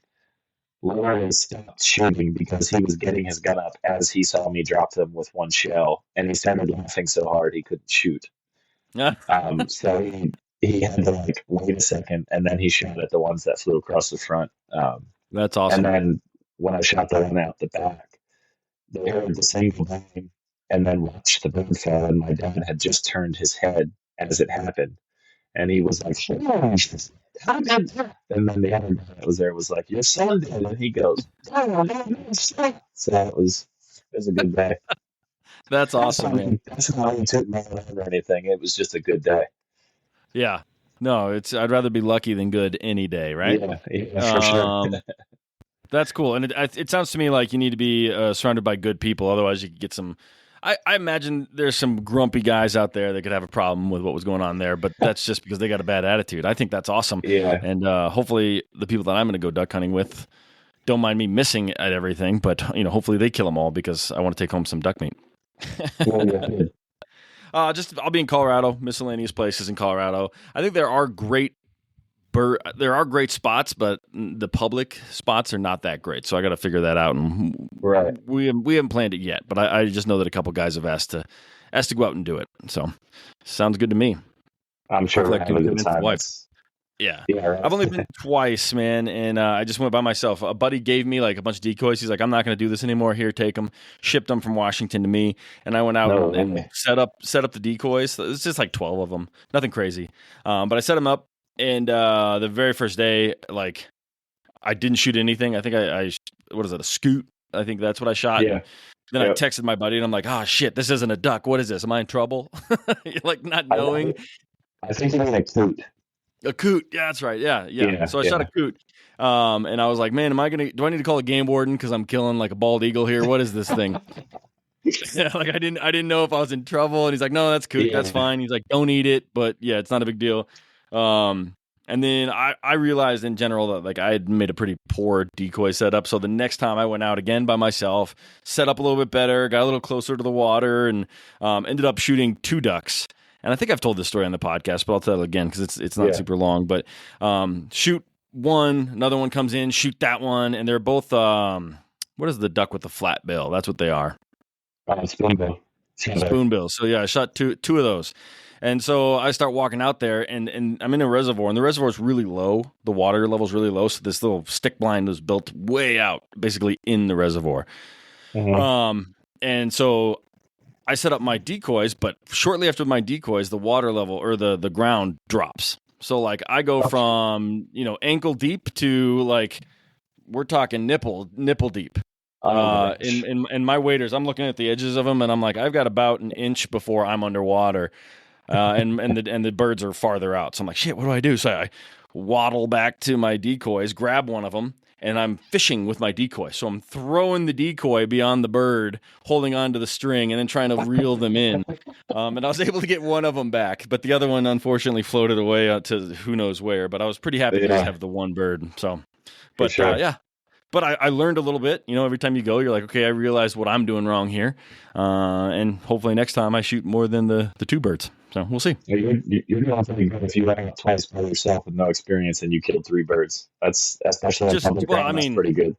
literally stopped shooting because he was getting his gun up as he saw me drop them with 1 shell, and he started laughing so hard he couldn't shoot. So he had to like wait a second, and then he shot at the ones that flew across the front. That's awesome. And then when I shot the one out the back, they heard the single bang and then watched the bird fall, and my dad had just turned his head as it happened. And he was like, how did that? And then the other guy that was there was like, your son did. And he goes, so it was a good day. That's awesome, man. That's not he took me or anything. It was just a good day. Yeah. No, I'd rather be lucky than good any day, right? Yeah, for sure. That's cool. And it sounds to me like you need to be surrounded by good people. Otherwise, you could get some... I imagine there's some grumpy guys out there that could have a problem with what was going on there, but that's just because they got a bad attitude. I think that's awesome. Yeah. And hopefully the people that I'm going to go duck hunting with don't mind me missing at everything, but hopefully they kill them all because I want to take home some duck meat. I'll be in Colorado, miscellaneous places in Colorado. I think there are great spots, but the public spots are not that great. So I got to figure that out. And right. we haven't planned it yet, but I just know that a couple guys have asked to go out and do it. So sounds good to me. I'm sure we're having a good time. Yeah. Right. I've only been twice, man, and I just went by myself. A buddy gave me like a bunch of decoys. He's like, I'm not going to do this anymore. Here, take them. Shipped them from Washington to me, and I went out and set up the decoys. It's just like 12 of them. Nothing crazy. But I set them up. And the very first day, like, I didn't shoot anything. I think I what is it, a scoot? I think that's what I shot. Yeah. Then I texted my buddy, and I'm like, oh, shit, this isn't a duck. What is this? Am I in trouble? Like, not knowing. I think you mean a coot. A coot. Yeah, that's right. Yeah. So I shot a coot. And I was like, man, do I need to call a game warden because I'm killing, like, a bald eagle here? What is this thing? Yeah, like I didn't know if I was in trouble. And he's like, no, that's coot. Yeah. That's fine. He's like, don't eat it. But, yeah, it's not a big deal. And then I realized in general that like I had made a pretty poor decoy setup. So the next time I went out again by myself, set up a little bit better, got a little closer to the water, and ended up shooting 2 ducks. and I think I've told this story on the podcast, but I'll tell it again because it's not Yeah. super long. But shoot one, another one comes in, shoot that one, and they're both what is the duck with the flat bill? That's what they are. Spoonbill. Spoonbill. So yeah, I shot two of those. And so I start walking out there, and I'm in a reservoir, and the reservoir is really low. The water level is really low, so this little stick blind was built way out, basically in the reservoir. And so I set up my decoys, but shortly after my decoys, the water level or the ground drops. So like I go from ankle deep to like we're talking nipple deep. In my waders, I'm looking at the edges of them, and I'm like, I've got about an inch before I'm underwater. And the birds are farther out. So I'm like, shit, what do I do? So I waddle back to my decoys, grab one of them, and I'm fishing with my decoy. So I'm throwing the decoy beyond the bird, holding onto the string, and then trying to reel them in. And I was able to get one of them back, but the other one unfortunately floated away out to who knows where. But I was pretty happy to just have the one bird. So, but sure. yeah. But I learned a little bit. Every time you go, you're like, okay, I realized what I'm doing wrong here. And hopefully next time I shoot more than the two birds. So we'll see. You're doing pretty good if you went out twice by yourself with no experience and you killed 3 birds. That's especially on public ground, that's pretty good.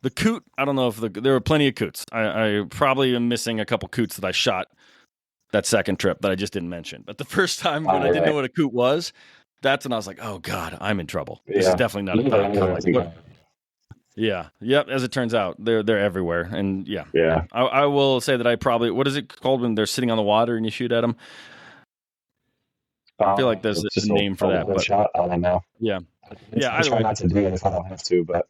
The coot, I don't know if there were plenty of coots. I probably am missing a couple coots that I shot that second trip that I just didn't mention. But the first time when I didn't know what a coot was, that's when I was like, oh God, I'm in trouble. This is definitely not a duck. Yeah. Yep. As it turns out, they're everywhere, and yeah. I will say that I probably, what is it called when they're sitting on the water and you shoot at them? I feel like there's a name for that. But shot. I don't know. Yeah. I try not to do it if I don't have to, but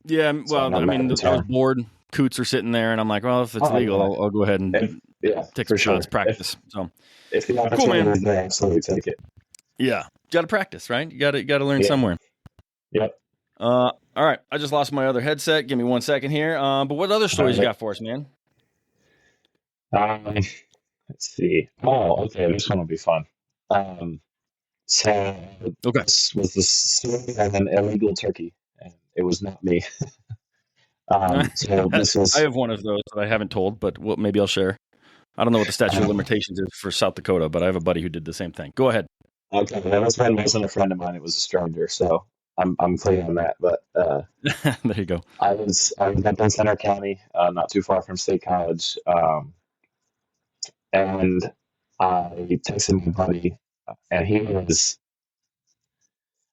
yeah. Well, I mean, I was bored. Coots are sitting there, and I'm like, well, if it's legal, I'll go ahead and take some shots, practice. If the opportunity is there, absolutely take it. Yeah. You got to practice, right? You got to learn somewhere. Yep. All right. I just lost my other headset. Give me 1 second here. But what other stories you got for us, man? Let's see. Oh, okay. This one will be fun. This was the story of an illegal turkey, and it was not me. So this was. I have one of those that I haven't told, but maybe I'll share. I don't know what the statute of limitations is for South Dakota, but I have a buddy who did the same thing. Go ahead. Okay, this one wasn't a friend of mine; it was a stranger. So I'm clear on that. But there you go. I was up in Center County, not too far from State College, and I texted my buddy, and he was.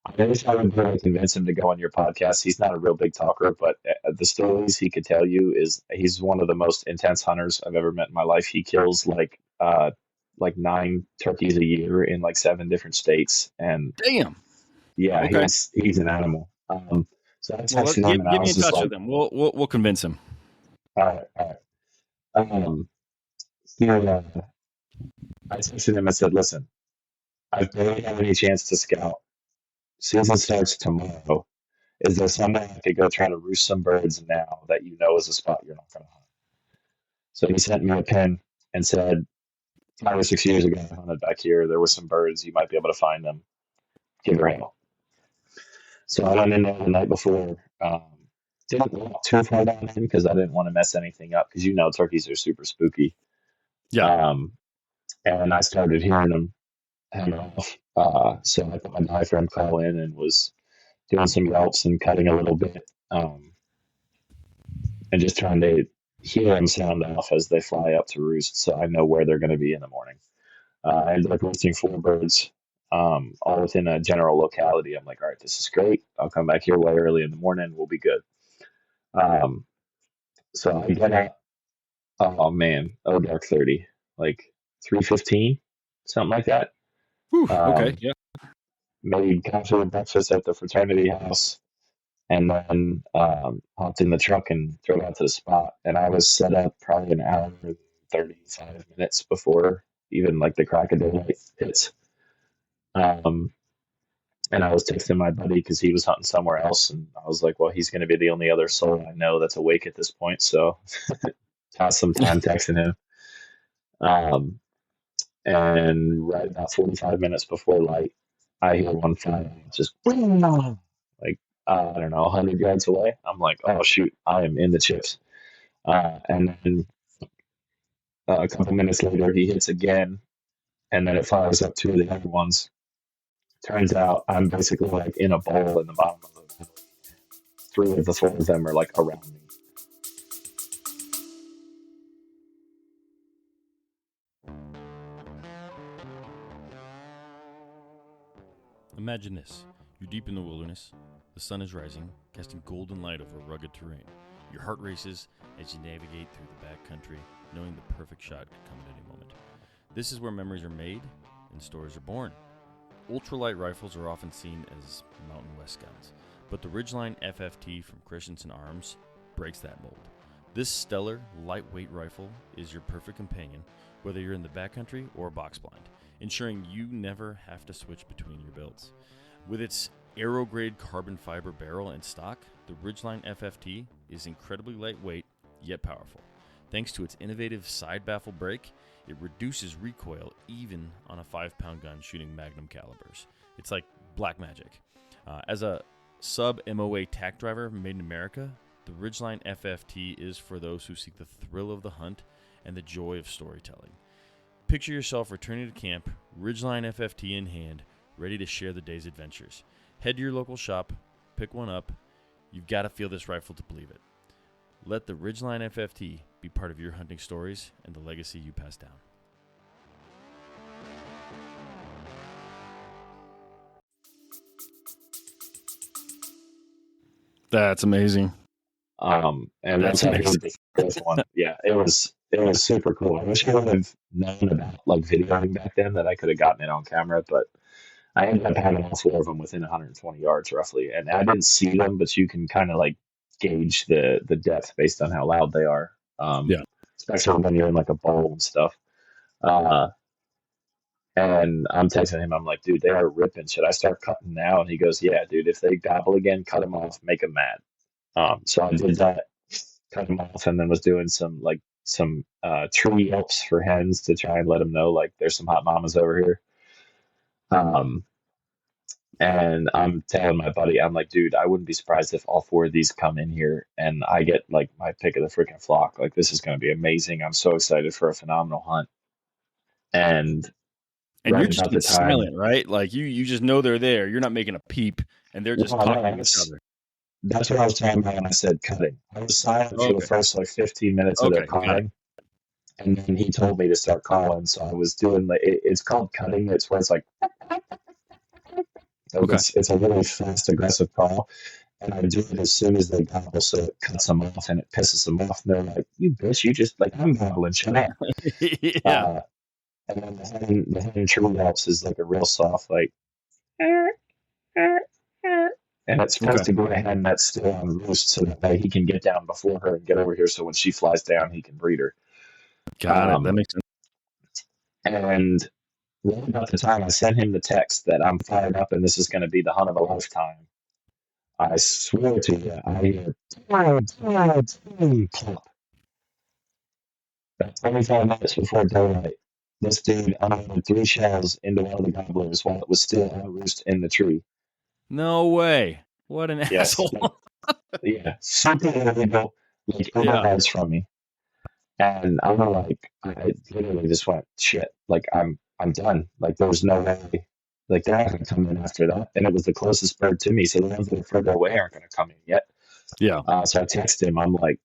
I wish I would really convince him to go on your podcast. He's not a real big talker, but the stories he could tell you is he's one of the most intense hunters I've ever met in my life. He kills like 9 turkeys a year in like 7 different states, and damn, yeah, okay. he's an animal. So I texted him, and I was just like, with him. We'll convince him. All right. I texted him and said, listen, I barely have any chance to scout. Season starts tomorrow. Is there somewhere I could go try to roost some birds now that you know is a spot you're not going to hunt? So he sent me a pin and said, 5 or 6 years ago, I hunted back here. There were some birds. You might be able to find them. Give her a handle. So I went in there the night before. Didn't walk too far down in because I didn't want to mess anything up because turkeys are super spooky. Yeah. And I started hearing them head off. So I put my diaphragm coil in and was doing some yelps and cutting a little bit, and just trying to hear them sound off as they fly up to roost, so I know where they're going to be in the morning. I ended up roosting 4 birds, all within a general locality. I'm like, all right, this is great. I'll come back here way early in the morning. We'll be good. So I get out. Oh man, dark 30, like 3:15, something like that. Okay, yeah. Made coffee and breakfast at the fraternity house, and then hopped in the truck and drove out to the spot. And I was set up probably an hour and 35 minutes before even like the crack of daylight hits. And I was texting my buddy because he was hunting somewhere else, and I was like, well, he's going to be the only other soul I know that's awake at this point, so tossed some time texting him. And right about 45 minutes before light, I hear one fly just like, I don't know, 100 yards away. I'm like, oh, shoot, I am in the chips. And then a couple minutes later, he hits again. and then it fires up two of the other ones. Turns out I'm basically like in a bowl in the bottom of the valley. Three of the four of them are like around me. Imagine this. You're deep in the wilderness. The sun is rising, casting golden light over rugged terrain. Your heart races as you navigate through the backcountry, knowing the perfect shot could come at any moment. This is where memories are made and stories are born. Ultralight rifles are often seen as Mountain West guns, but the Ridgeline FFT from Christensen Arms breaks that mold. This stellar, lightweight rifle is your perfect companion, whether you're in the backcountry or box blind, ensuring you never have to switch between your builds. With its aero-grade carbon fiber barrel and stock, the Ridgeline FFT is incredibly lightweight, yet powerful. Thanks to its innovative side baffle brake, it reduces recoil even on a 5-pound gun shooting magnum calibers. It's like black magic. As a sub-MOA tack driver made in America, the Ridgeline FFT is for those who seek the thrill of the hunt and the joy of storytelling. Picture yourself returning to camp, Ridgeline FFT in hand, ready to share the day's adventures. Head to your local shop, pick one up. You've got to feel this rifle to believe it. Let the Ridgeline FFT be part of your hunting stories and the legacy you pass down. That's amazing. And that's amazing. This one. Yeah, it was super cool. I wish I would have known about like videoing back then, that I could have gotten it on camera, but I ended up having all four of them within 120 yards roughly, and I didn't see them, but you can kind of like gauge the depth based on how loud they are. Yeah. Especially when you're in like a bowl and stuff. And I'm texting him, I'm like, dude, they are ripping. Should I start cutting now? And he goes, yeah, dude, if they gobble again, cut them off, make them mad. So I did that, cut them off, and then was doing some tree yelps for hens to try and let them know like there's some hot mamas over here. And I'm telling my buddy, I'm like, dude, I wouldn't be surprised if all four of these come in here and I get like my pick of the freaking flock. Like, this is going to be amazing. I'm so excited for a phenomenal hunt. And right, you're just about the time, silent, right? Like you just know they're there. You're not making a peep, and they're just talking to each other. That's what I was talking about when I said cutting. I was silent for the first like 15 minutes of their calling. And then he told me to start calling. So I was doing it's called cutting. It's where it's like, it's a really fast, aggressive call. And I do it as soon as they gobble, so it cuts them off and it pisses them off. And they're like, you bitch, you just like, I'm gobbling, shut up. Yeah. And then the hen tree helps is like a real soft, like, and it's supposed to go ahead that's still on roost so that he can get down before her and get over here. So when she flies down, he can breed her. Got it. That makes sense. And right about the time I sent him the text that I'm fired up and this is going to be the hunt of a lifetime, I swear to you, I hear plop. About 25 minutes before daylight, this dude unloaded 3 shells into one of the gobblers while it was still on roost in the tree. No way. What an asshole. Yeah, something illegal, like 8 yards from me. And I'm like, I literally just went, shit, like I'm done. Like there's no way, like they're not going to come in after that. And it was the closest bird to me, so the ones that are further away aren't going to come in yet. Yeah. So I texted him, I'm like,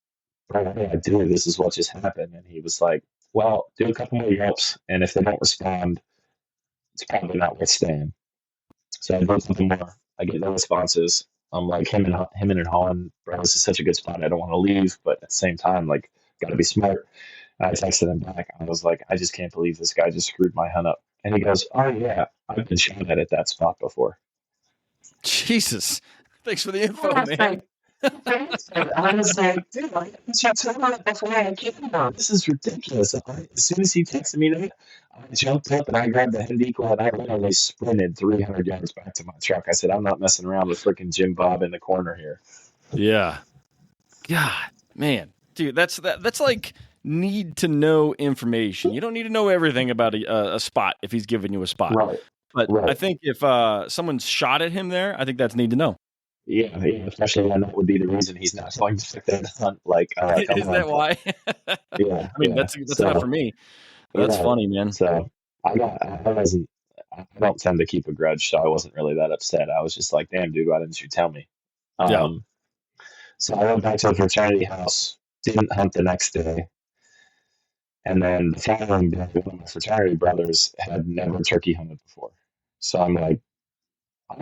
bro, what do I do? This is what just happened. And he was like, well, do a couple more yelps, and if they don't respond, it's probably not worth staying. So I do something more. I get no responses. I'm like, him and Holland, bro, this is such a good spot. I don't want to leave, but at the same time, like, got to be smart. I texted him back. I was like, I just can't believe this guy just screwed my hunt up. And he goes, oh, yeah, I've been shot at that spot before. Jesus. Thanks for the info, man. I was like, dude, I told him before I came out. This is ridiculous. As soon as he texted me that, I jumped up and I grabbed the head equal and I literally sprinted 300 yards back to my truck. I said, I'm not messing around with freaking Jim Bob in the corner here. Yeah. God, man. Dude, that's like need to know information. You don't need to know everything about a spot if he's giving you a spot. Right. But I think if someone's shot at him there, I think that's need to know. Yeah, especially when that would be the reason he's not going to stick there to hunt. Like, is that why? Yeah. I mean, that's enough for me. That's funny, man. So I don't tend to keep a grudge, so I wasn't really that upset. I was just like, damn, dude, why didn't you tell me? Yeah. Um, so I went back to the fraternity house, didn't hunt the next day. And then the following day, one of my fraternity brothers had never turkey hunted before. So I'm like,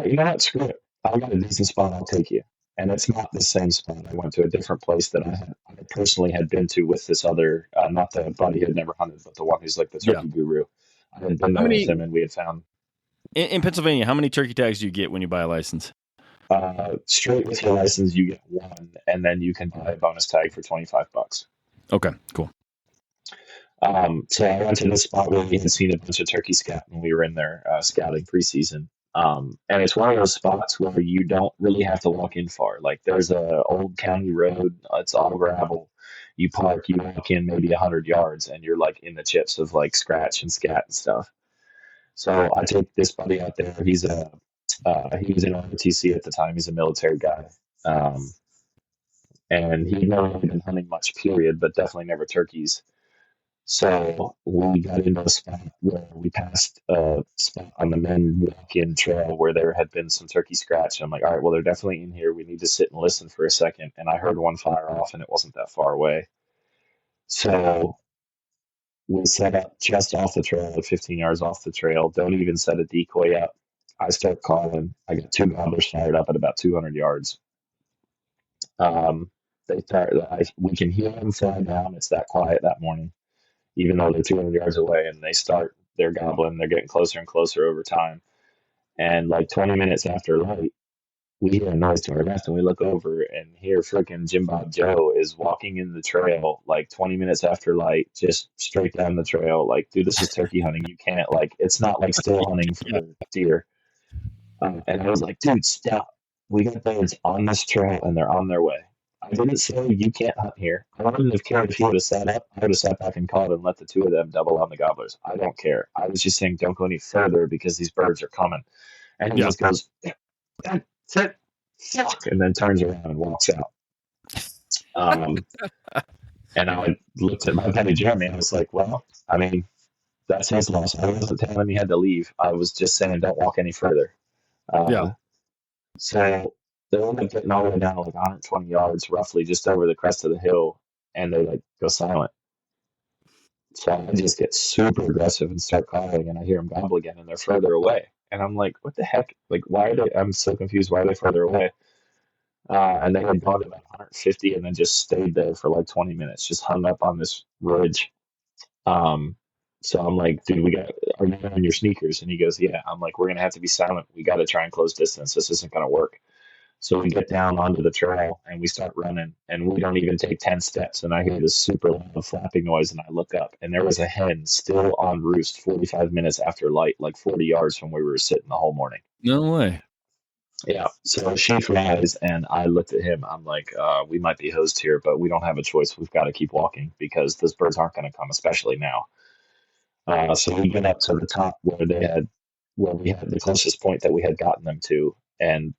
you know what? Screw it. I got a decent spot. I'll take you. And it's not the same spot. I went to a different place that I personally had been to with this other, not the buddy who had never hunted, but the one who's like the Yeah. turkey guru. I had been How there with many him, and we had found in Pennsylvania? How many turkey tags do you get when you buy a license? straight with your license, you get one, and then you can buy a bonus tag for $25. Okay, cool. So I went to this spot where we had seen a bunch of turkey scat when we were in there scouting preseason. And it's one of those spots where you don't really have to walk in far. Like there's a old county road, it's all gravel. You park, you walk in maybe 100 yards, and you're like in the chips of like scratch and scat and stuff. So I take this buddy out there. He was in ROTC at the time. He's a military guy. And he'd never really been hunting much, period, but definitely never turkeys. So we got into a spot where we passed a spot on the men walk-in trail where there had been some turkey scratch. I'm like, all right, well, they're definitely in here. We need to sit and listen for a second. And I heard one fire off, and it wasn't that far away. So we set up just off the trail, like 15 yards off the trail. Don't even set a decoy up. I start calling. I got two gobblers fired up at about 200 yards. We can hear them fly down. It's that quiet that morning, even though they're 200 yards away, and they're gobbling, they're getting closer and closer over time. And like 20 minutes after light, we hear a noise to our left, and we look over, and here freaking Jim Bob Joe is walking in the trail like 20 minutes after light, just straight down the trail. Like, dude, this is turkey hunting. You can't, like, it's not like still hunting for deer. And I was like, dude, stop. We got birds on this trail, and they're on their way. I didn't say you can't hunt here. I wouldn't have cared if he would have sat up. I would have sat back and called and let the two of them double on the gobblers. I don't care. I was just saying don't go any further because these birds are coming. And he just goes, sit, fuck, and then turns around and walks out. And I looked at my buddy Jeremy and I was like, well, I mean, that's his loss. I wasn't telling him he had to leave. I was just saying don't walk any further. So they end up getting all the way down to like 120 yards, roughly just over the crest of the hill, and they like go silent. So I just get super aggressive and start calling, and I hear them gobble again, and they're further away. And I'm like, what the heck? Like, why are they? I'm so confused. Why are they further away? And they had gone to about 150 and then just stayed there for like 20 minutes, just hung up on this ridge. So I'm like, dude, are you wearing your sneakers? And he goes, yeah. I'm like, we're going to have to be silent. We got to try and close distance. This isn't going to work. So we get down onto the trail and we start running, and we don't even take 10 steps. And I hear this super loud flapping noise, and I look up, and there was a hen still on roost 45 minutes after light, like 40 yards from where we were sitting the whole morning. No way. Yeah. So she flies, and I looked at him. I'm like, we might be hosed here, but we don't have a choice. We've got to keep walking because those birds aren't going to come, especially now. So we went up to the top where we had the closest point that we had gotten them to, and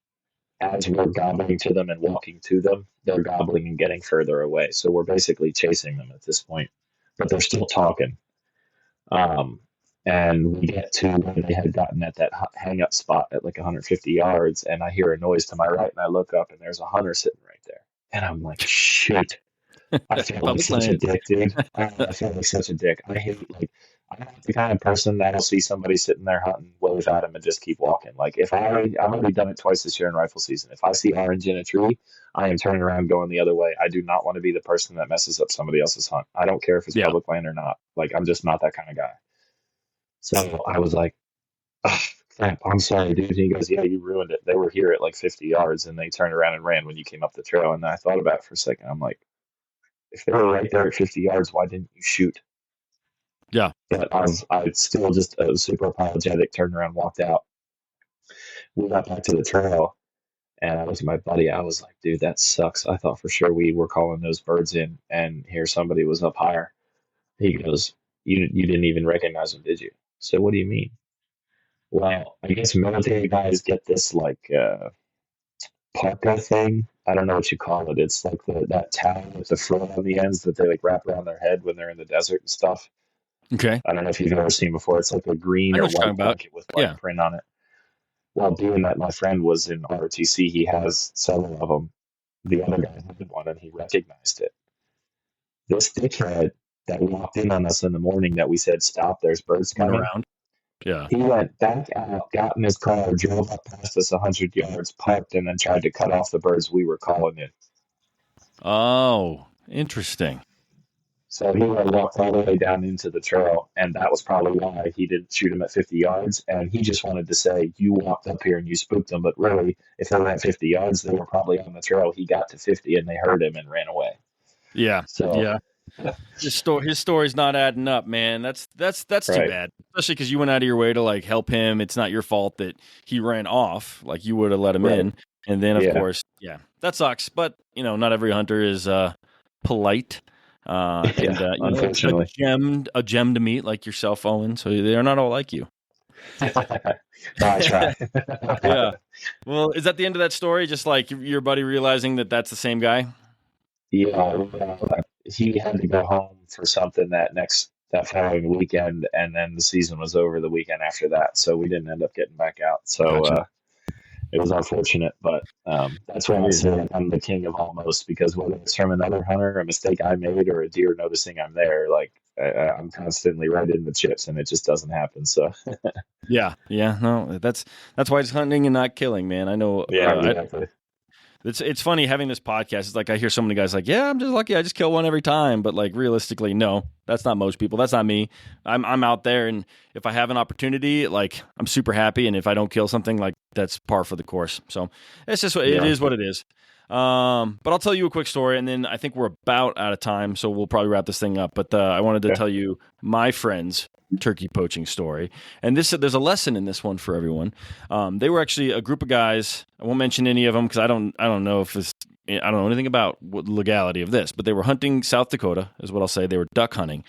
as we're gobbling to them and walking to them, they're gobbling and getting further away. So we're basically chasing them at this point, but they're still talking. And we get to where they had gotten at that hang up spot at like 150 yards, and I hear a noise to my right, and I look up, and there's a hunter sitting right there. And I'm like, shit. I feel like such a dick, dude. I feel like such a dick. I'm not the kind of person that'll see somebody sitting there hunting, wave at him, and just keep walking. Like I've already done it twice this year in rifle season. If I see orange in a tree, I am turning around going the other way. I do not want to be the person that messes up somebody else's hunt. I don't care if it's public land or not. Like I'm just not that kind of guy. So I was like, oh, crap, I'm sorry, dude. And he goes, yeah, you ruined it. They were here at like 50 yards, and they turned around and ran when you came up the trail. And I thought about it for a second. I'm like, if they were right there at 50 yards, why didn't you shoot? Yeah. But I still just was super apologetic, turned around, walked out. We got back to the trail, and I was with my buddy. I was like, dude, that sucks. I thought for sure we were calling those birds in, and here somebody was up higher. He goes, you didn't even recognize them, did you? So what do you mean? Well, I guess military guys get this like parka thing. I don't know what you call it. It's like that towel with the fur on the ends that they like wrap around their head when they're in the desert and stuff. Okay. I don't know if you've ever seen before. It's like a green I know or what you're talking white about. blanket with white Yeah. print on it. Well, being that my friend was in ROTC, he has several of them. The other guy had one, and he recognized it. This dickhead that walked in on us in the morning that we said, "Stop, there's birds Went coming." around. Yeah. He went back out, got in his car, drove up past us 100 yards, parked, and then tried to cut off the birds we were calling in. Oh, interesting. So he walked all the way down into the trail, and that was probably why he didn't shoot him at 50 yards. And he just wanted to say, "You walked up here and you spooked them." But really, if they were at 50 yards, they were probably on the trail. He got to 50 and they heard him and ran away. Yeah. So, Yeah. His story's not adding up, man. That's too right. bad. Especially because you went out of your way to like help him. It's not your fault that he ran off. Like you would have let him Right. in, and then of Yeah. course, yeah, that sucks. But not every hunter is polite, and Unfortunately. a gem to meet like yourself, Owen. So they're not all like you. I try. Yeah. Well, is that the end of that story? Just like your buddy realizing that that's the same guy? Yeah, he had to go home for something that following weekend, and then the season was over the weekend after that. So we didn't end up getting back out. So Gotcha. it was unfortunate, but that's why I say I'm the king of almost, because whether it's from another hunter, a mistake I made, or a deer noticing I'm there, like I'm constantly right in the chips, and it just doesn't happen. So Yeah. No, that's why it's hunting and not killing, man. I know. yeah, exactly. It's funny having this podcast. It's like I hear so many guys like, "Yeah, I'm just lucky. I just kill one every time." But like realistically, no, that's not most people. That's not me. I'm out there, and if I have an opportunity, like I'm super happy. And if I don't kill something, like that's par for the course. So it's just it is what it is. But I'll tell you a quick story, and then I think we're about out of time, so we'll probably wrap this thing up. But I wanted to tell you my friend's turkey poaching story, and there's a lesson in this one for everyone. They were actually a group of guys. I won't mention any of them because I don't know if it's I don't know anything about what legality of this, but they were hunting South Dakota, is what I'll say. They were duck hunting,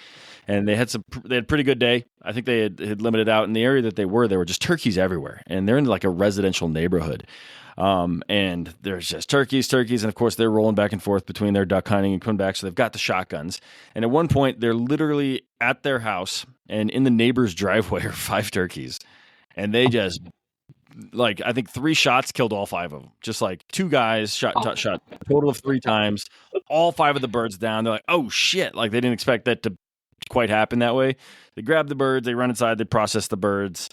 and they had a pretty good day. I think they had limited out in the area that they were. There were just turkeys everywhere, and they're in like a residential neighborhood. And there's just turkeys, and of course they're rolling back and forth between their duck hunting and coming back. So they've got the shotguns. And at one point, they're literally at their house, and in the neighbor's driveway are 5 turkeys, and they just like I think 3 shots killed all 5 of them. Just like 2 guys shot a total of 3 times, all 5 of the birds down. They're like, oh shit! Like they didn't expect that to quite happen that way. They grab the birds, they run inside, they process the birds.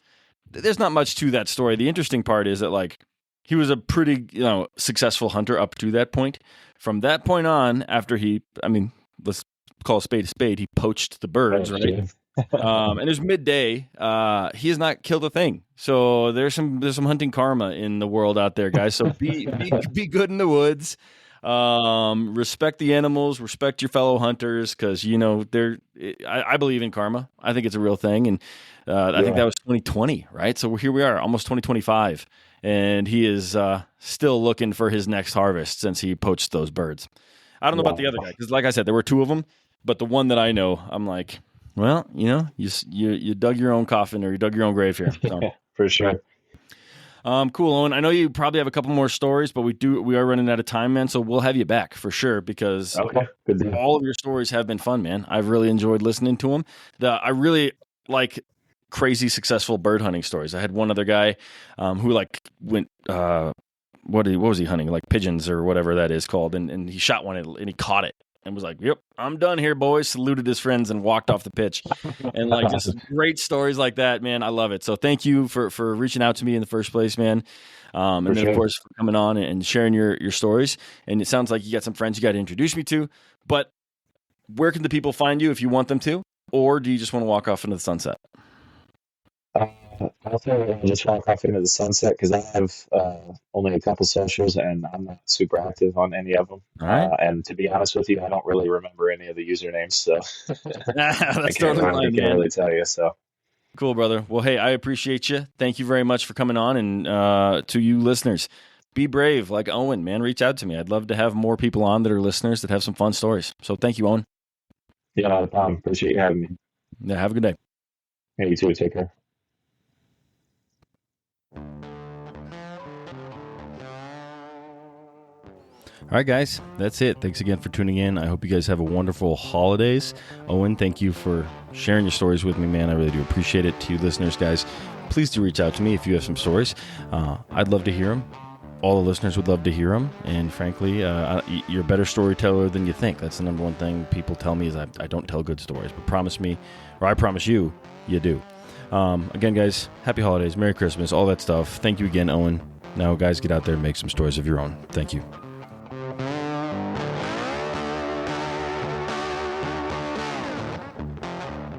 There's not much to that story. The interesting part is that like he was a pretty successful hunter up to that point. From that point on, after let's call a spade, he poached the birds, right? And it was midday. He has not killed a thing. So there's some hunting karma in the world out there, guys. So be good in the woods. Respect the animals, respect your fellow hunters, because I believe in karma. I think it's a real thing, and I think that was 2020, right? So here we are, almost 2025, and he is still looking for his next harvest since he poached those birds. I don't know about the other guy, because like I said, there were 2 of them, but the one that I know, I'm like, well, you dug your own coffin, or you dug your own grave here. So. For sure. Cool, Owen. I know you probably have a couple more stories, but we are running out of time, man. So we'll have you back for sure, because all of your stories have been fun, man. I've really enjoyed listening to them. I really like crazy successful bird hunting stories. I had one other guy who like went what was he hunting, like pigeons or whatever that is called, and he shot one and he caught it and was like, "Yep, I'm done here, boys." Saluted his friends and walked off the pitch. And like just great stories like that, man. I love it. So thank you for reaching out to me in the first place, man. And then of course for coming on and sharing your stories. And it sounds like you got some friends you got to introduce me to. But where can the people find you if you want them to, or do you just want to walk off into the sunset? I'll just walk off into the sunset, because I have only a couple socials, and I'm not super active on any of them. All right. And to be honest with you, I don't really remember any of the usernames, so That's totally fine, man. I can't really tell you. So cool, brother. Well, hey, I appreciate you. Thank you very much for coming on, and to you listeners, be brave like Owen, man. Reach out to me. I'd love to have more people on that are listeners that have some fun stories. So thank you, Owen. Yeah, no problem. Appreciate you having me. Yeah, have a good day. Yeah, you too. Take care. All All right, guys, that's it. Thanks again for tuning in. I hope you guys have a wonderful holidays. Owen, thank you for sharing your stories with me, man. I really do appreciate it. To you listeners, guys, please do reach out to me if you have some stories. I'd love to hear them. All the listeners would love to hear them. And frankly, you're a better storyteller than you think. That's the number one thing people tell me is I don't tell good stories. But promise me, or I promise you, you do. Again, guys, happy holidays, Merry Christmas, all that stuff. Thank you again, Owen. Now, guys, get out there and make some stories of your own. Thank you.